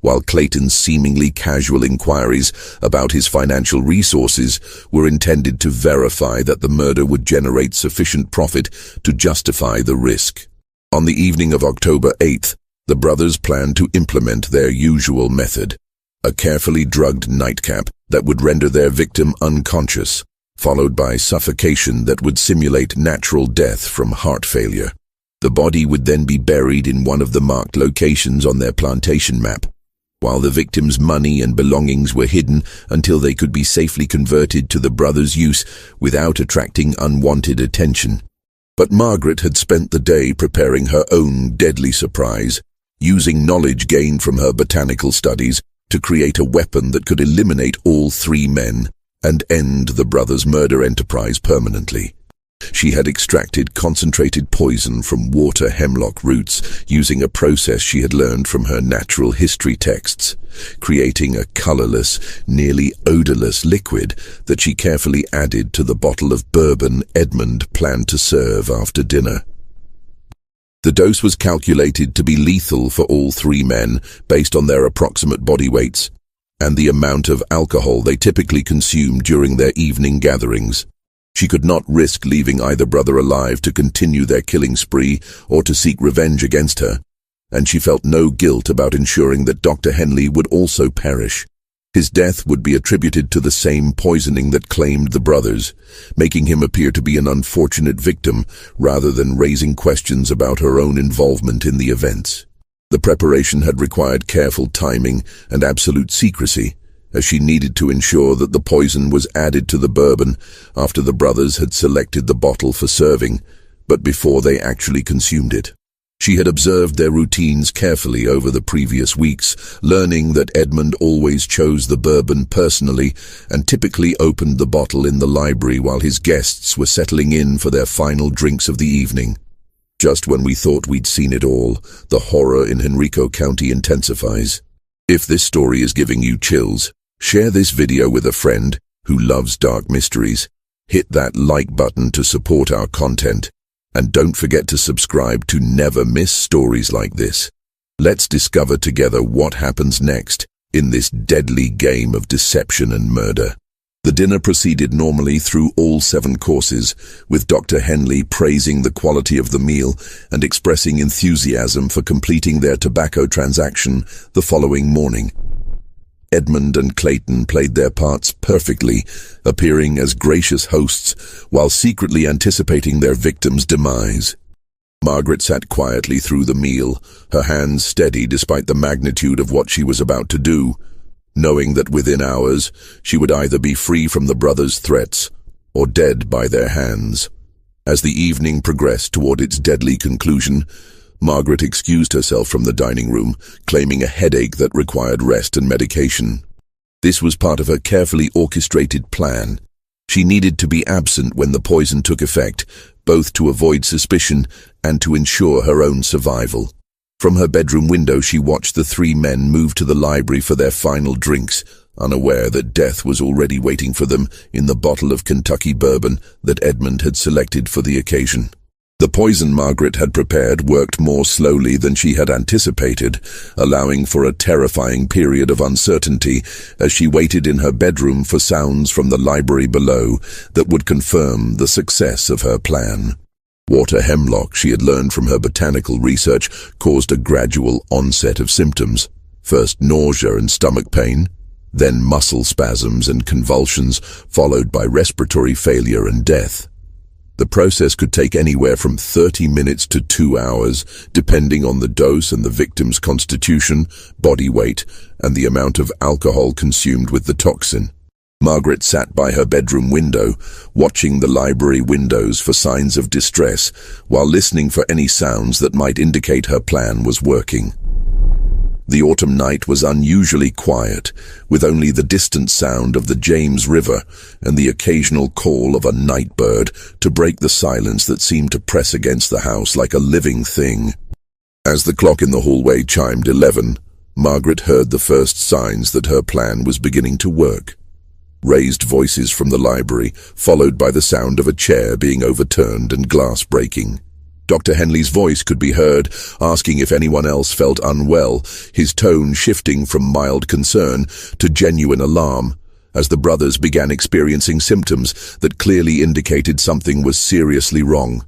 while Clayton's seemingly casual inquiries about his financial resources were intended to verify that the murder would generate sufficient profit to justify the risk. On the evening of October 8th, the brothers planned to implement their usual method, a carefully drugged nightcap that would render their victim unconscious, followed by suffocation that would simulate natural death from heart failure. The body would then be buried in one of the marked locations on their plantation map, while the victim's money and belongings were hidden until they could be safely converted to the brothers' use without attracting unwanted attention. But Margaret had spent the day preparing her own deadly surprise, using knowledge gained from her botanical studies to create a weapon that could eliminate all three men and end the brothers' murder enterprise permanently. She had extracted concentrated poison from water hemlock roots using a process she had learned from her natural history texts, creating a colorless, nearly odorless liquid that she carefully added to the bottle of bourbon Edmund planned to serve after dinner. The dose was calculated to be lethal for all three men based on their approximate body weights and the amount of alcohol they typically consumed during their evening gatherings. She could not risk leaving either brother alive to continue their killing spree or to seek revenge against her, and she felt no guilt about ensuring that Dr. Henley would also perish. His death would be attributed to the same poisoning that claimed the brothers, making him appear to be an unfortunate victim rather than raising questions about her own involvement in the events. The preparation had required careful timing and absolute secrecy, as she needed to ensure that the poison was added to the bourbon after the brothers had selected the bottle for serving, but before they actually consumed it. She had observed their routines carefully over the previous weeks, learning that Edmund always chose the bourbon personally and typically opened the bottle in the library while his guests were settling in for their final drinks of the evening. Just when we thought we'd seen it all, the horror in Henrico County intensifies. If this story is giving you chills, share this video with a friend who loves dark mysteries. Hit that like button to support our content, and don't forget to subscribe to never miss stories like this. Let's discover together what happens next in this deadly game of deception and murder. The dinner proceeded normally through all 7 courses, with Dr. Henley praising the quality of the meal and expressing enthusiasm for completing their tobacco transaction the following morning. Edmund and Clayton played their parts perfectly, appearing as gracious hosts while secretly anticipating their victim's demise. Margaret sat quietly through the meal, her hands steady despite the magnitude of what she was about to do, knowing that within hours she would either be free from the brothers' threats or dead by their hands. As the evening progressed toward its deadly conclusion, Margaret excused herself from the dining room, claiming a headache that required rest and medication. This was part of her carefully orchestrated plan. She needed to be absent when the poison took effect, both to avoid suspicion and to ensure her own survival. From her bedroom window, she watched the three men move to the library for their final drinks, unaware that death was already waiting for them in the bottle of Kentucky bourbon that Edmund had selected for the occasion. The poison Margaret had prepared worked more slowly than she had anticipated, allowing for a terrifying period of uncertainty as she waited in her bedroom for sounds from the library below that would confirm the success of her plan. Water hemlock, she had learned from her botanical research, caused a gradual onset of symptoms. First nausea and stomach pain, then muscle spasms and convulsions, followed by respiratory failure and death. The process could take anywhere from 30 minutes to 2 hours, depending on the dose and the victim's constitution, body weight, and the amount of alcohol consumed with the toxin. Margaret sat by her bedroom window, watching the library windows for signs of distress, while listening for any sounds that might indicate her plan was working. The autumn night was unusually quiet, with only the distant sound of the James River and the occasional call of a night bird to break the silence that seemed to press against the house like a living thing. As the clock in the hallway chimed 11, Margaret heard the first signs that her plan was beginning to work. Raised voices from the library, followed by the sound of a chair being overturned and glass breaking. Dr. Henley's voice could be heard, asking if anyone else felt unwell, his tone shifting from mild concern to genuine alarm, as the brothers began experiencing symptoms that clearly indicated something was seriously wrong.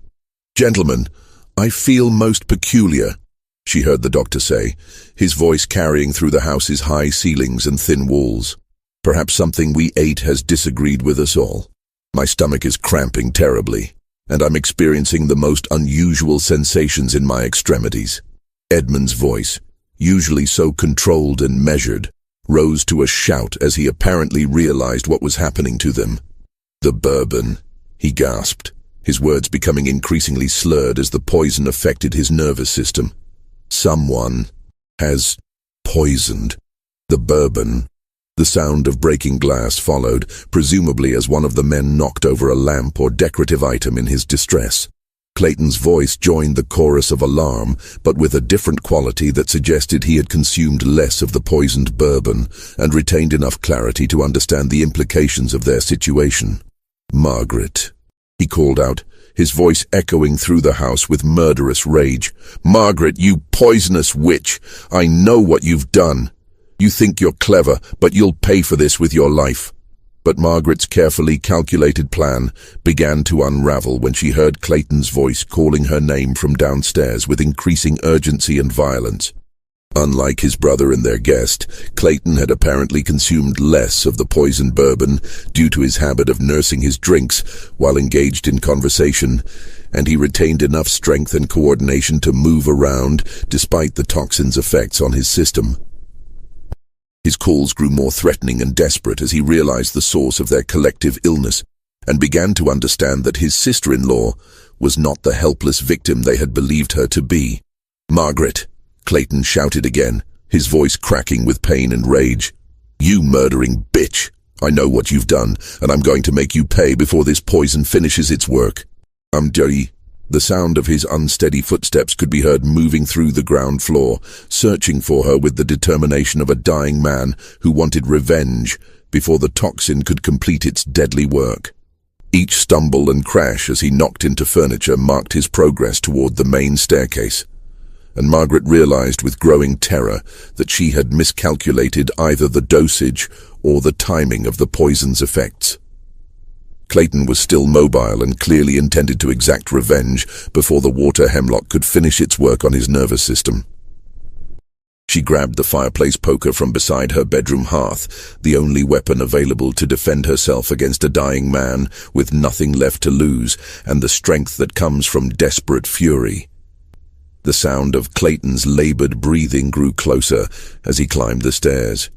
"Gentlemen, I feel most peculiar," she heard the doctor say, his voice carrying through the house's high ceilings and thin walls. "Perhaps something we ate has disagreed with us all. My stomach is cramping terribly, and I'm experiencing the most unusual sensations in my extremities." Edmund's voice, usually so controlled and measured, rose to a shout as he apparently realized what was happening to them. "The bourbon," he gasped, his words becoming increasingly slurred as the poison affected his nervous system. "Someone has poisoned the bourbon." The sound of breaking glass followed, presumably as one of the men knocked over a lamp or decorative item in his distress. Clayton's voice joined the chorus of alarm, but with a different quality that suggested he had consumed less of the poisoned bourbon and retained enough clarity to understand the implications of their situation. "Margaret," he called out, his voice echoing through the house with murderous rage. "Margaret, you poisonous witch! I know what you've done. You think you're clever, but you'll pay for this with your life." But Margaret's carefully calculated plan began to unravel when she heard Clayton's voice calling her name from downstairs with increasing urgency and violence. Unlike his brother and their guest, Clayton had apparently consumed less of the poisoned bourbon due to his habit of nursing his drinks while engaged in conversation, and he retained enough strength and coordination to move around despite the toxin's effects on his system. His calls grew more threatening and desperate as he realized the source of their collective illness and began to understand that his sister-in-law was not the helpless victim they had believed her to be. "Margaret," Clayton shouted again, his voice cracking with pain and rage. "You murdering bitch! I know what you've done, and I'm going to make you pay before this poison finishes its work." "I'm dirty." The sound of his unsteady footsteps could be heard moving through the ground floor, searching for her with the determination of a dying man who wanted revenge before the toxin could complete its deadly work. Each stumble and crash as he knocked into furniture marked his progress toward the main staircase, and Margaret realized with growing terror that she had miscalculated either the dosage or the timing of the poison's effects. Clayton was still mobile and clearly intended to exact revenge before the water hemlock could finish its work on his nervous system. She grabbed the fireplace poker from beside her bedroom hearth, the only weapon available to defend herself against a dying man with nothing left to lose and the strength that comes from desperate fury. The sound of Clayton's labored breathing grew closer as he climbed the stairs,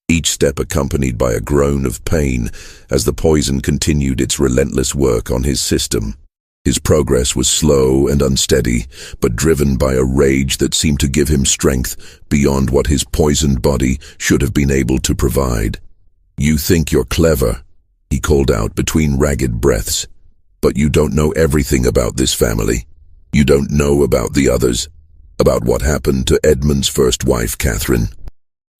each step accompanied by a groan of pain as the poison continued its relentless work on his system. His progress was slow and unsteady, but driven by a rage that seemed to give him strength beyond what his poisoned body should have been able to provide. "You think you're clever," he called out between ragged breaths, "but you don't know everything about this family. You don't know about the others, about what happened to Edmund's first wife, Catherine,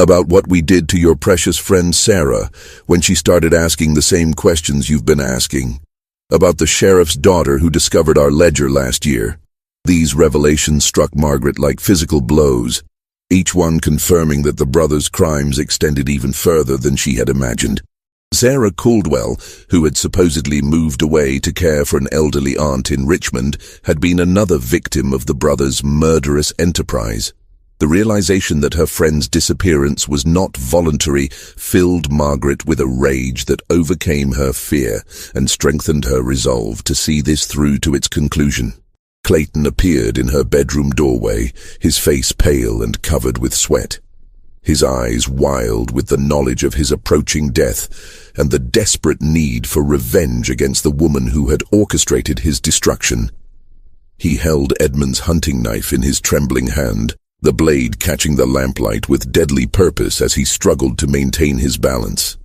about what we did to your precious friend Sarah when she started asking the same questions you've been asking, about the sheriff's daughter who discovered our ledger last year." These revelations struck Margaret like physical blows, each one confirming that the brothers' crimes extended even further than she had imagined. Sarah Caldwell, who had supposedly moved away to care for an elderly aunt in Richmond, had been another victim of the brothers' murderous enterprise. The realization that her friend's disappearance was not voluntary filled Margaret with a rage that overcame her fear and strengthened her resolve to see this through to its conclusion. Clayton appeared in her bedroom doorway, his face pale and covered with sweat, his eyes wild with the knowledge of his approaching death and the desperate need for revenge against the woman who had orchestrated his destruction. He held Edmund's hunting knife in his trembling hand, the blade catching the lamplight with deadly purpose as he struggled to maintain his balance.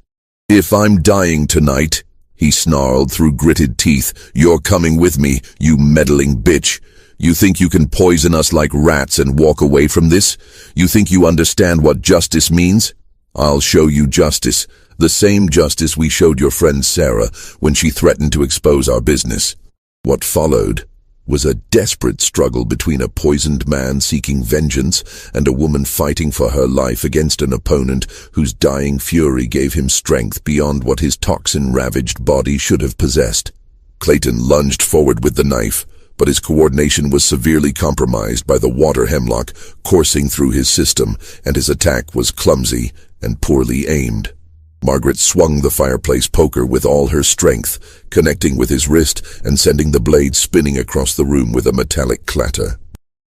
"If I'm dying tonight," he snarled through gritted teeth, "you're coming with me, you meddling bitch. You think you can poison us like rats and walk away from this? You think you understand what justice means? I'll show you justice, the same justice we showed your friend Sarah when she threatened to expose our business." What followed was a desperate struggle between a poisoned man seeking vengeance and a woman fighting for her life against an opponent whose dying fury gave him strength beyond what his toxin-ravaged body should have possessed. Clayton lunged forward with the knife, but his coordination was severely compromised by the water hemlock coursing through his system, and his attack was clumsy and poorly aimed. Margaret swung the fireplace poker with all her strength, connecting with his wrist and sending the blade spinning across the room with a metallic clatter.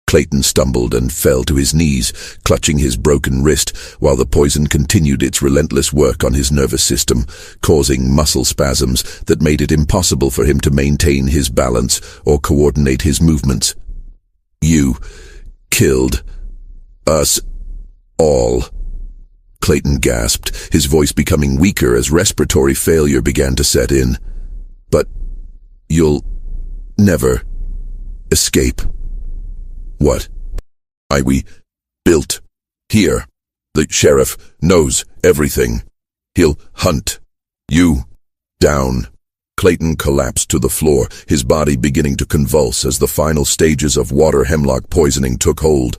Clayton stumbled and fell to his knees, clutching his broken wrist, while the poison continued its relentless work on his nervous system, causing muscle spasms that made it impossible for him to maintain his balance or coordinate his movements. "You killed us all," Clayton gasped, his voice becoming weaker as respiratory failure began to set in. "But you'll never escape." "What? We built here. The sheriff knows everything. He'll hunt you down." Clayton collapsed to the floor, his body beginning to convulse as the final stages of water hemlock poisoning took hold.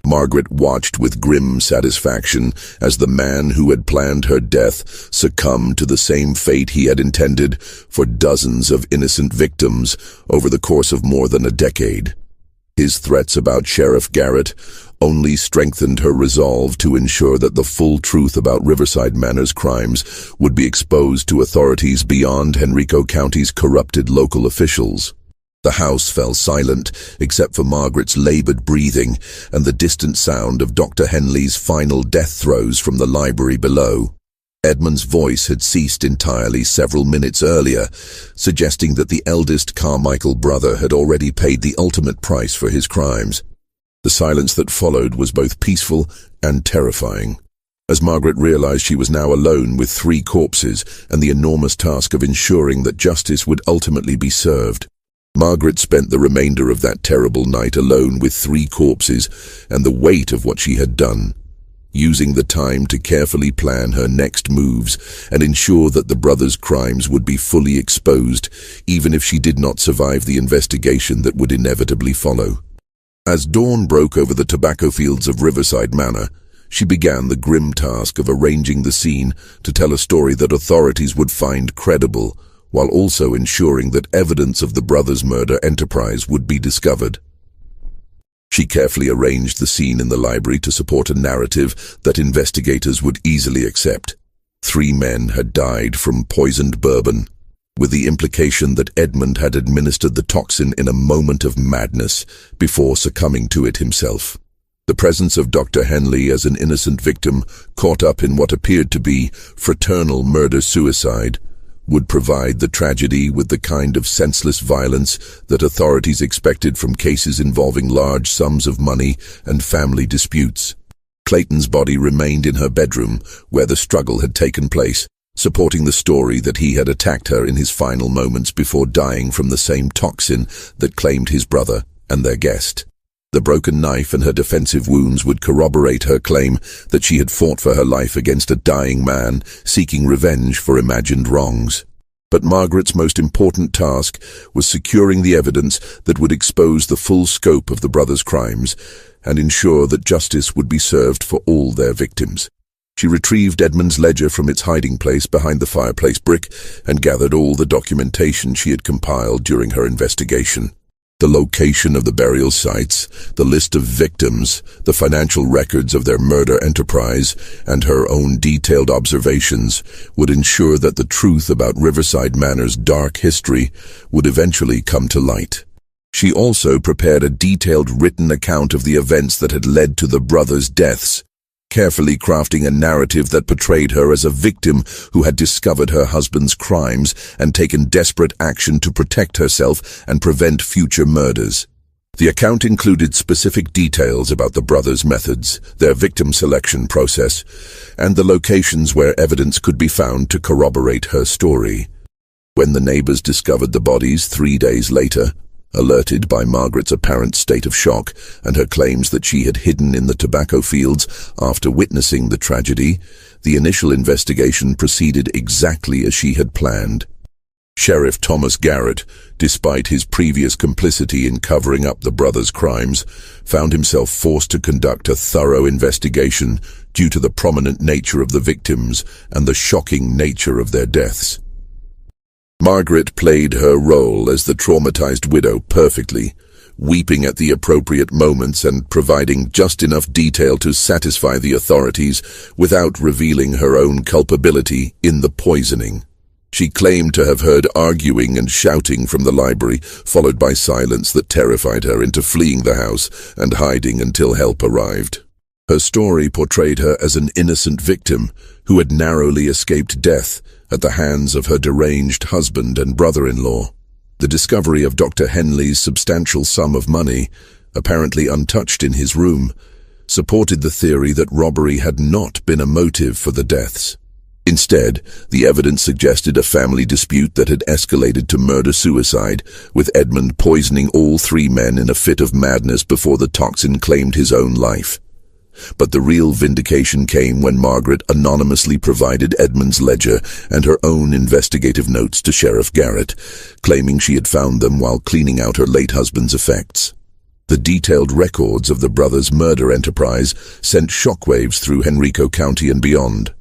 Margaret watched with grim satisfaction as the man who had planned her death succumbed to the same fate he had intended for dozens of innocent victims over the course of more than a decade. His threats about Sheriff Garrett only strengthened her resolve to ensure that the full truth about Riverside Manor's crimes would be exposed to authorities beyond Henrico County's corrupted local officials. The house fell silent, except for Margaret's labored breathing and the distant sound of Dr. Henley's final death throes from the library below. Edmund's voice had ceased entirely several minutes earlier, suggesting that the eldest Carmichael brother had already paid the ultimate price for his crimes. The silence that followed was both peaceful and terrifying, as Margaret realized she was now alone with 3 corpses and the enormous task of ensuring that justice would ultimately be served. Margaret spent the remainder of that terrible night alone with 3 corpses and the weight of what she had done, using the time to carefully plan her next moves and ensure that the brothers' crimes would be fully exposed, even if she did not survive the investigation that would inevitably follow. As dawn broke over the tobacco fields of Riverside Manor, she began the grim task of arranging the scene to tell a story that authorities would find credible, while also ensuring that evidence of the brothers' murder enterprise would be discovered. She carefully arranged the scene in the library to support a narrative that investigators would easily accept. 3 men had died from poisoned bourbon, with the implication that Edmund had administered the toxin in a moment of madness before succumbing to it himself. The presence of Dr. Henley as an innocent victim caught up in what appeared to be fraternal murder-suicide would provide the tragedy with the kind of senseless violence that authorities expected from cases involving large sums of money and family disputes. Clayton's body remained in her bedroom where the struggle had taken place, supporting the story that he had attacked her in his final moments before dying from the same toxin that claimed his brother and their guest. The broken knife and her defensive wounds would corroborate her claim that she had fought for her life against a dying man seeking revenge for imagined wrongs. But Margaret's most important task was securing the evidence that would expose the full scope of the brothers' crimes and ensure that justice would be served for all their victims. She retrieved Edmund's ledger from its hiding place behind the fireplace brick and gathered all the documentation she had compiled during her investigation. The location of the burial sites, the list of victims, the financial records of their murder enterprise, and her own detailed observations would ensure that the truth about Riverside Manor's dark history would eventually come to light. She also prepared a detailed written account of the events that had led to the brothers' deaths, carefully crafting a narrative that portrayed her as a victim who had discovered her husband's crimes and taken desperate action to protect herself and prevent future murders. The account included specific details about the brothers' methods, their victim selection process, and the locations where evidence could be found to corroborate her story. When the neighbors discovered the bodies 3 days later, alerted by Margaret's apparent state of shock and her claims that she had hidden in the tobacco fields after witnessing the tragedy, the initial investigation proceeded exactly as she had planned. Sheriff Thomas Garrett, despite his previous complicity in covering up the brothers' crimes, found himself forced to conduct a thorough investigation due to the prominent nature of the victims and the shocking nature of their deaths. Margaret played her role as the traumatized widow perfectly, weeping at the appropriate moments and providing just enough detail to satisfy the authorities without revealing her own culpability in the poisoning. She claimed to have heard arguing and shouting from the library, followed by silence that terrified her into fleeing the house and hiding until help arrived. Her story portrayed her as an innocent victim who had narrowly escaped death at the hands of her deranged husband and brother-in-law. The discovery of Dr. Henley's substantial sum of money, apparently untouched in his room, supported the theory that robbery had not been a motive for the deaths. Instead, the evidence suggested a family dispute that had escalated to murder-suicide, with Edmund poisoning all 3 men in a fit of madness before the toxin claimed his own life. But the real vindication came when Margaret anonymously provided Edmund's ledger and her own investigative notes to Sheriff Garrett, claiming she had found them while cleaning out her late husband's effects. The detailed records of the brothers' murder enterprise sent shockwaves through Henrico County and beyond,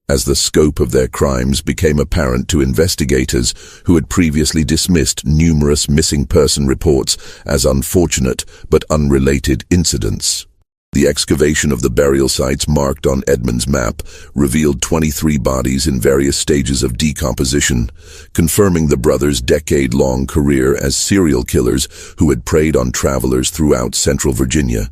as the scope of their crimes became apparent to investigators who had previously dismissed numerous missing person reports as unfortunate but unrelated incidents. The excavation of the burial sites marked on Edmund's map revealed 23 bodies in various stages of decomposition, confirming the brothers' decade-long career as serial killers who had preyed on travelers throughout central Virginia.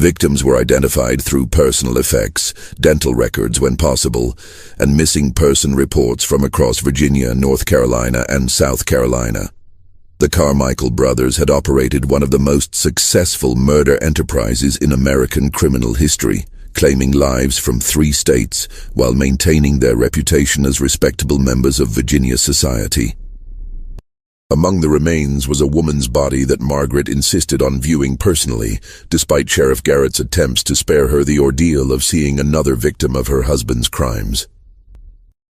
Victims were identified through personal effects, dental records when possible, and missing person reports from across Virginia, North Carolina, and South Carolina. The Carmichael brothers had operated one of the most successful murder enterprises in American criminal history, claiming lives from 3 states while maintaining their reputation as respectable members of Virginia society. Among the remains was a woman's body that Margaret insisted on viewing personally, despite Sheriff Garrett's attempts to spare her the ordeal of seeing another victim of her husband's crimes.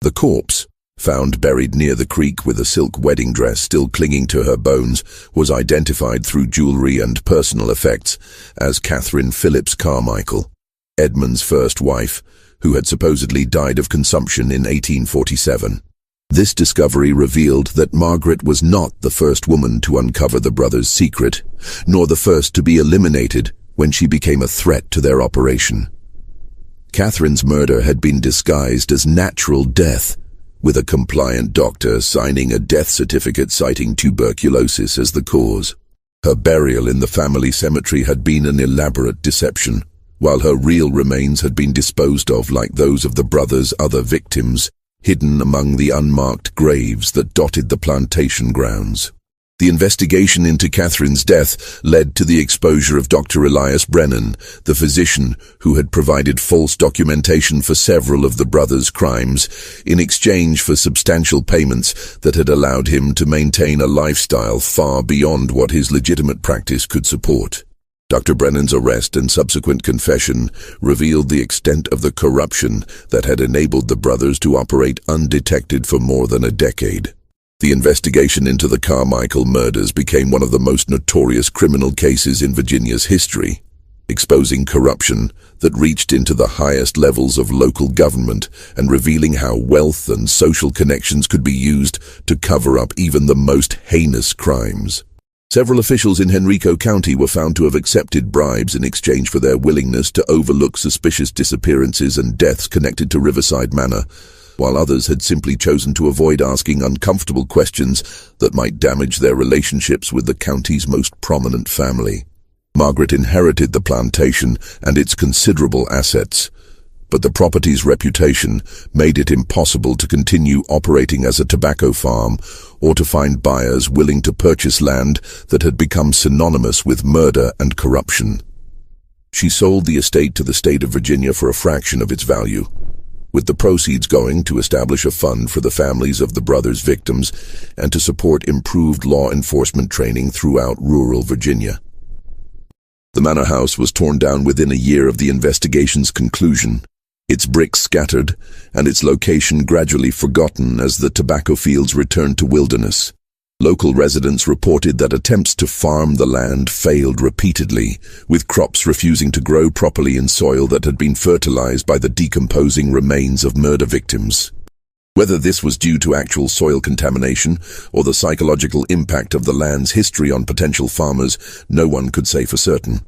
The corpse, found buried near the creek with a silk wedding dress still clinging to her bones, was identified through jewelry and personal effects as Catherine Phillips Carmichael, Edmund's first wife, who had supposedly died of consumption in 1847. This discovery revealed that Margaret was not the first woman to uncover the brothers' secret, nor the first to be eliminated when she became a threat to their operation. Catherine's murder had been disguised as natural death, with a compliant doctor signing a death certificate citing tuberculosis as the cause. Her burial in the family cemetery had been an elaborate deception, while her real remains had been disposed of like those of the brothers' other victims, hidden among the unmarked graves that dotted the plantation grounds. The investigation into Catherine's death led to the exposure of Dr. Elias Brennan, the physician who had provided false documentation for several of the brothers' crimes in exchange for substantial payments that had allowed him to maintain a lifestyle far beyond what his legitimate practice could support. Dr. Brennan's arrest and subsequent confession revealed the extent of the corruption that had enabled the brothers to operate undetected for more than a decade. The investigation into the Carmichael murders became one of the most notorious criminal cases in Virginia's history, exposing corruption that reached into the highest levels of local government and revealing how wealth and social connections could be used to cover up even the most heinous crimes. Several officials in Henrico County were found to have accepted bribes in exchange for their willingness to overlook suspicious disappearances and deaths connected to Riverside Manor, while others had simply chosen to avoid asking uncomfortable questions that might damage their relationships with the county's most prominent family. Margaret inherited the plantation and its considerable assets, but the property's reputation made it impossible to continue operating as a tobacco farm or to find buyers willing to purchase land that had become synonymous with murder and corruption. She sold the estate to the state of Virginia for a fraction of its value, with the proceeds going to establish a fund for the families of the brothers' victims and to support improved law enforcement training throughout rural Virginia. The manor house was torn down within a year of the investigation's conclusion, its bricks scattered and its location gradually forgotten as the tobacco fields returned to wilderness. Local residents reported that attempts to farm the land failed repeatedly, with crops refusing to grow properly in soil that had been fertilized by the decomposing remains of murder victims. Whether this was due to actual soil contamination or the psychological impact of the land's history on potential farmers, no one could say for certain.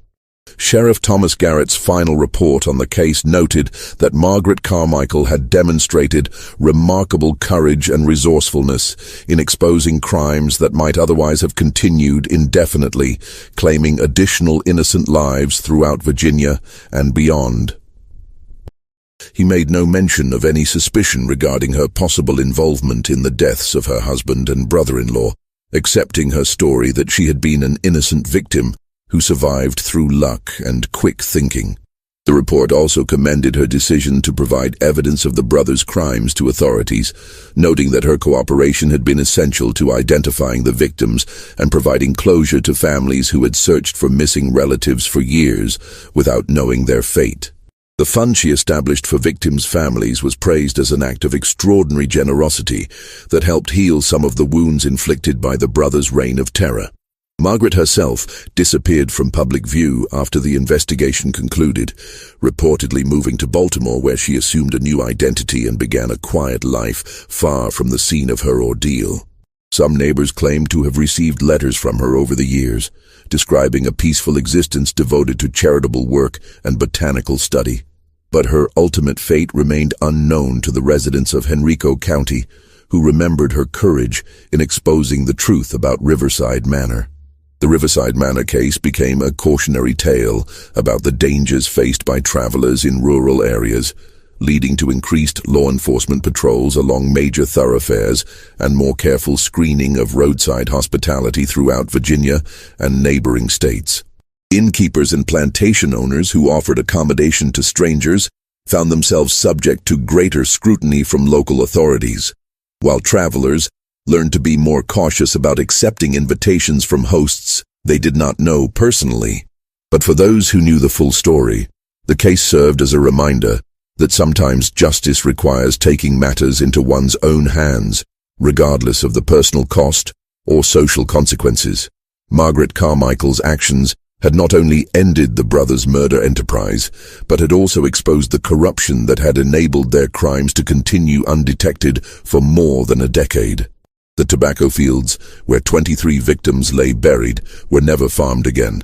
Sheriff Thomas Garrett's final report on the case noted that Margaret Carmichael had demonstrated remarkable courage and resourcefulness in exposing crimes that might otherwise have continued indefinitely, claiming additional innocent lives throughout Virginia and beyond. He made no mention of any suspicion regarding her possible involvement in the deaths of her husband and brother-in-law, accepting her story that she had been an innocent victim who survived through luck and quick thinking. The report also commended her decision to provide evidence of the brothers' crimes to authorities, noting that her cooperation had been essential to identifying the victims and providing closure to families who had searched for missing relatives for years without knowing their fate. The fund she established for victims' families was praised as an act of extraordinary generosity that helped heal some of the wounds inflicted by the brothers' reign of terror. Margaret herself disappeared from public view after the investigation concluded, reportedly moving to Baltimore, where she assumed a new identity and began a quiet life far from the scene of her ordeal. Some neighbors claimed to have received letters from her over the years, describing a peaceful existence devoted to charitable work and botanical study. But her ultimate fate remained unknown to the residents of Henrico County, who remembered her courage in exposing the truth about Riverside Manor. The Riverside Manor case became a cautionary tale about the dangers faced by travelers in rural areas, leading to increased law enforcement patrols along major thoroughfares and more careful screening of roadside hospitality throughout Virginia and neighboring states. Innkeepers and plantation owners who offered accommodation to strangers found themselves subject to greater scrutiny from local authorities, while travelers learned to be more cautious about accepting invitations from hosts they did not know personally. But for those who knew the full story, the case served as a reminder that sometimes justice requires taking matters into one's own hands, regardless of the personal cost or social consequences. Margaret Carmichael's actions had not only ended the brothers' murder enterprise, but had also exposed the corruption that had enabled their crimes to continue undetected for more than a decade. The tobacco fields, where 23 victims lay buried, were never farmed again,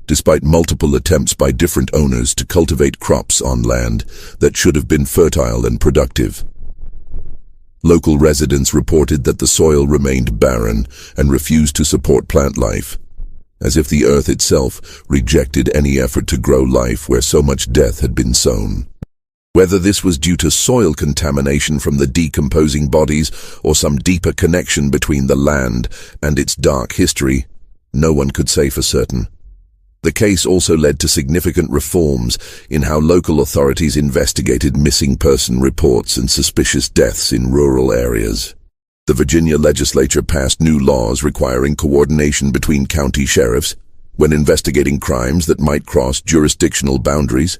despite multiple attempts by different owners to cultivate crops on land that should have been fertile and productive. Local residents reported that the soil remained barren and refused to support plant life, as if the earth itself rejected any effort to grow life where so much death had been sown. Whether this was due to soil contamination from the decomposing bodies or some deeper connection between the land and its dark history, no one could say for certain. The case also led to significant reforms in how local authorities investigated missing person reports and suspicious deaths in rural areas. The Virginia legislature passed new laws requiring coordination between county sheriffs when investigating crimes that might cross jurisdictional boundaries,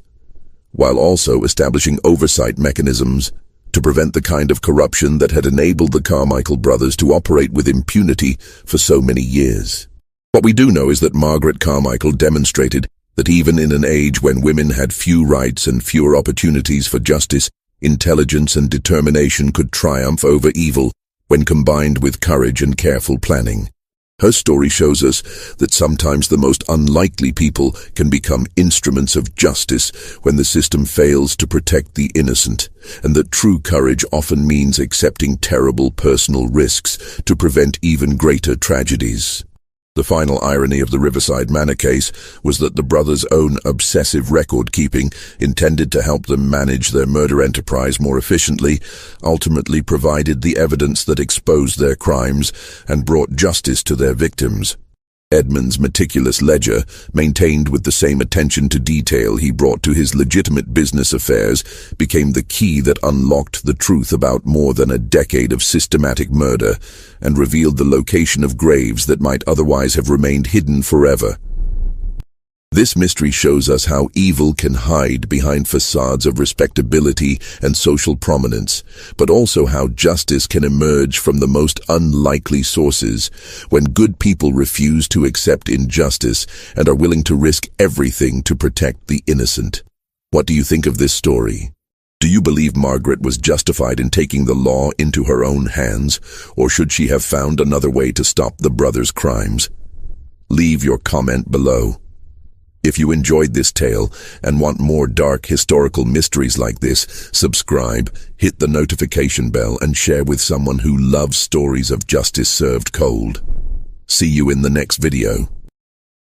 while also establishing oversight mechanisms to prevent the kind of corruption that had enabled the Carmichael brothers to operate with impunity for so many years. What we do know is that Margaret Carmichael demonstrated that even in an age when women had few rights and fewer opportunities for justice, intelligence and determination could triumph over evil when combined with courage and careful planning. Her story shows us that sometimes the most unlikely people can become instruments of justice when the system fails to protect the innocent, and that true courage often means accepting terrible personal risks to prevent even greater tragedies. The final irony of the Riverside Manor case was that the brothers' own obsessive record-keeping, intended to help them manage their murder enterprise more efficiently, ultimately provided the evidence that exposed their crimes and brought justice to their victims. Edmund's meticulous ledger, maintained with the same attention to detail he brought to his legitimate business affairs, became the key that unlocked the truth about more than a decade of systematic murder and revealed the location of graves that might otherwise have remained hidden forever. This mystery shows us how evil can hide behind facades of respectability and social prominence, but also how justice can emerge from the most unlikely sources when good people refuse to accept injustice and are willing to risk everything to protect the innocent. What do you think of this story? Do you believe Margaret was justified in taking the law into her own hands, or should she have found another way to stop the brothers' crimes? Leave your comment below. If you enjoyed this tale and want more dark historical mysteries like this, subscribe, hit the notification bell, and share with someone who loves stories of justice served cold. See you in the next video.